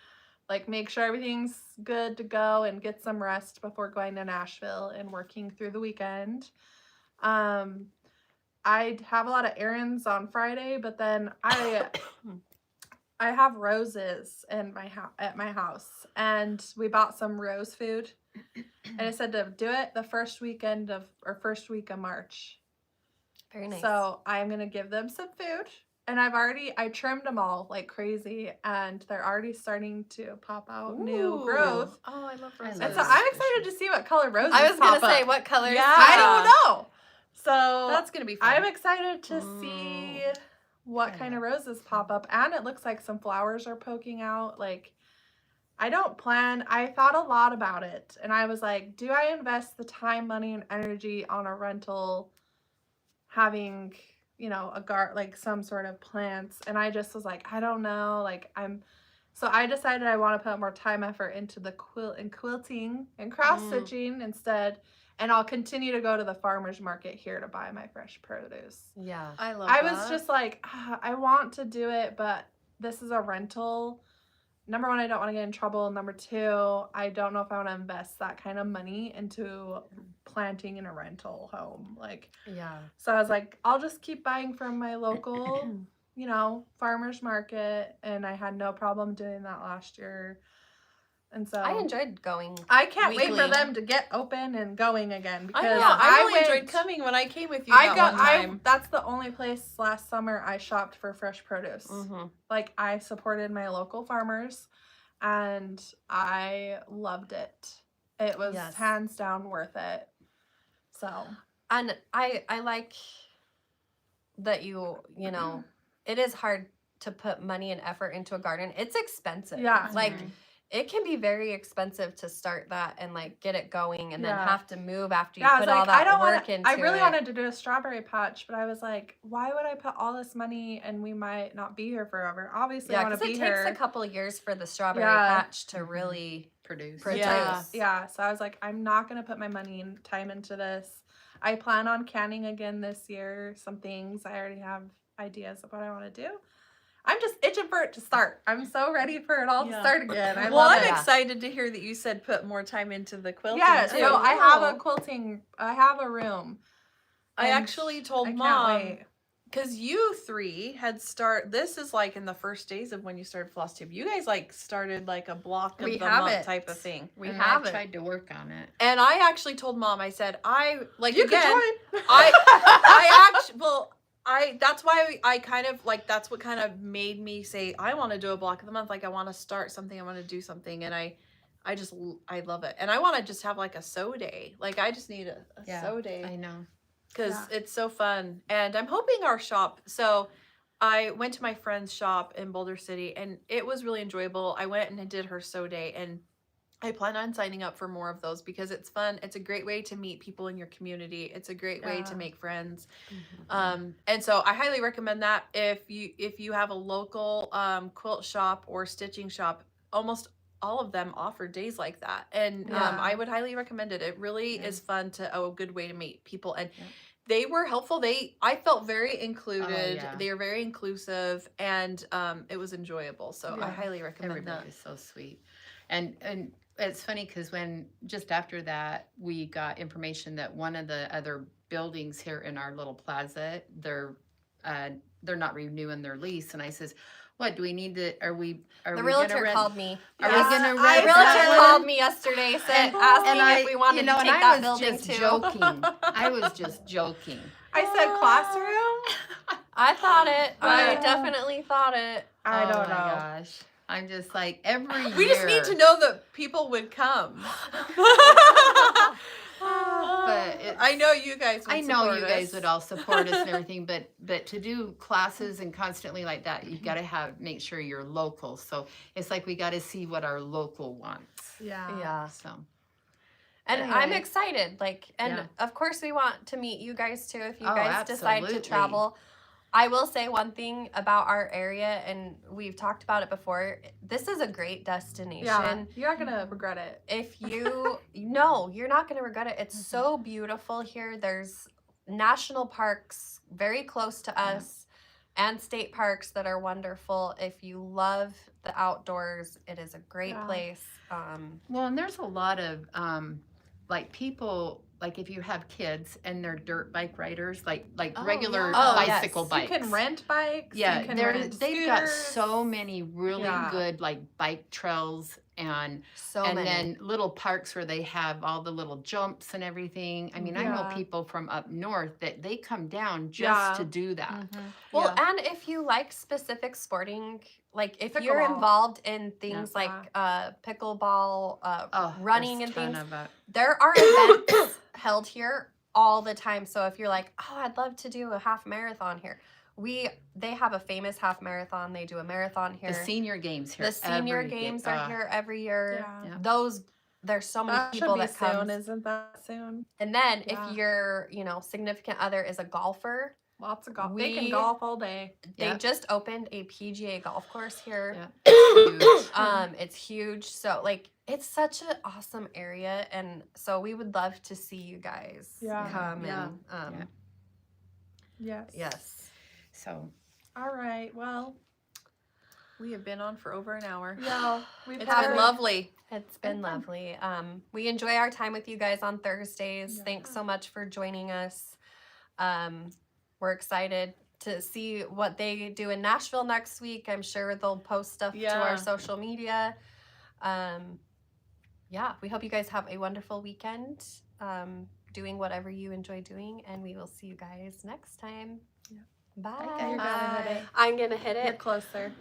like make sure everything's good to go and get some rest before going to Nashville and working through the weekend. I have a lot of errands on Friday, but then I have roses in at my house, and we bought some rose food. And I said to do it the first week of March. Very nice. So I'm gonna give them some food, and I trimmed them all like crazy, and they're already starting to pop out new Ooh. growth. Oh, I love I roses. And love so I'm excited to see what color roses. I was gonna pop say up. what colors. Yeah. I don't know. So That's gonna be fun. I'm excited to see what I kind of love roses pop up, and it looks like some flowers are poking out. Like, I thought a lot about it, and I was like, do I invest the time, money, and energy on a rental, having, like some sort of plants? And I just was like, I don't know. So I decided I want to put more time, effort into the quilting and cross stitching instead. And I'll continue to go to the farmer's market here to buy my fresh produce. Yeah. I love. I that. was just like, I want to do it, but this is a rental. Number one, I don't want to get in trouble. Number two, I don't know if I want to invest that kind of money into planting in a rental home. Yeah. So I was like, I'll just keep buying from my local, farmer's market. And I had no problem doing that last year. And so I enjoyed going. I can't wait for weekly. them to get open and going again, because I know. I really went- enjoyed coming when I came with you that one time. that's the only place last summer I shopped for fresh produce. Mm-hmm. Like, I supported my local farmers, and I loved it. It was Yes. hands down worth it. So And I like that it is hard to put money and effort into a garden. It's expensive. Yeah. Like it can be very expensive to start that and like get it going and then Yeah. have to move after you yeah, I was put all like, that I don't work want. into I really it. wanted to do a strawberry patch, but I was like, why would I put all this money and we might not be here forever? Obviously, Yeah, I want because to it be takes here. a couple of years for the strawberry Yeah. patch to really Produce. produce. Yeah. So I was like, I'm not gonna put my money and time into this. I plan on canning again this year. Some things I already have ideas of what I want to do. I'm just itching for it to start. I'm so ready for it all to Yeah. start again. I Well, love I'm it. excited to hear that you said put more time into the quilting Yeah, too. so I have a quilting. I have a room. I and actually told I can't Mom wait. because you three this is like in the first days of when you started Flosstube. You guys like started like a block of We the have month it. type of thing. We And have I it. tried to work on it. And I actually told Mom, I said, I like You again, could join. I actually, well, that's why I kind of like, that's what kind of made me say, I want to do a block of the month. Like I want to start something, I want to do something. And I love it. And I want to just have like a sew day. Like I just need a Yeah, sew day. I know. Because Yeah. it's so fun. And I'm hoping our shop, so I went to my friend's shop in Boulder City and it was really enjoyable. I went and I did her sew day and I plan on signing up for more of those because it's fun. It's a great way to meet people in your community. It's a great way to Yeah. make friends. Mm-hmm. And so I highly recommend that if you have a local quilt shop or stitching shop, almost all of them offer days like that. And Yeah. I would highly recommend it. It really Yeah. is fun a good way to meet people. And Yeah. they were helpful. I felt very included. yeah. They were very inclusive and it was enjoyable. So I Yeah. highly recommend Everybody that. is so sweet. And it's funny because when just after that we got information that one of the other buildings here in our little plaza, they're not renewing their lease, and I says, what do we need to, are we The gonna realtor rent, called me. are Yes, we gonna I- rent The that realtor one? called me yesterday, said asking if we wanted to take and that I was building just too. joking. I was just joking. I said classroom. I thought it. I But- definitely thought it. I Oh don't my know. gosh. I'm just like every year. We just need to know that people would come. But it's- I know you guys would I know support you guys us. would all support us and everything, but to do classes and constantly like that, you got to make sure you're local. So it's like we got to see what our local wants. Yeah. Yeah. So And Anyway. I'm excited. And Yeah. of course we want to meet you guys too if you Oh, guys decide to absolutely. travel. I will say one thing about our area, and we've talked about it before. This is a great destination. Yeah. You're not gonna regret it. If you no, you're not going to regret it. It's so beautiful here. There's national parks very close to us and state parks that are wonderful. If you love the outdoors, it is a great Yeah. place. well, and there's a lot of like people, like if you have kids and they're dirt bike riders, like Oh, regular yeah. Oh, yes. bicycle bikes. You can rent bikes. Yeah, you can they're, rent they've got scooters. so many really Yeah. good like bike trails and so and many. then little parks where they have all the little jumps and everything. I mean, I know Yeah. people from up north that they come down just Yeah. to do that. Well, Yeah. and if you like specific sporting, like if you're Pickleball. involved in things Yeah. like pickleball, Oh, running there's and a ton things, of it. there are events held here all the time. So if you're like, oh, I'd love to do a half marathon here, they have a famous half marathon. They do a marathon here. The senior games here. The senior every games day. are here every year. Yeah. Yeah. There's so many That should people be that come. soon. Isn't that soon? And then Yeah. if your, significant other is a golfer, Lots of golf. They can We- golf all day. they Yep. just opened a PGA golf course here. Yeah. It's huge. It's huge. So it's such an awesome area, and so we would love to see you guys Yeah. come Yeah. and Yes. yes. So All right. Well, We have been on for over an hour. yeah, we've It's had been lovely. It's been fun. lovely. We enjoy our time with you guys on Thursdays. Yeah. Thanks so much for joining us. We're excited to see what they do in Nashville next week. I'm sure they'll post stuff to Yeah. our social media. We hope you guys have a wonderful weekend doing whatever you enjoy doing, and we will see you guys next time. Yeah. Bye. Bye, guys. You're gonna hit it. I'm going to hit Get it. closer.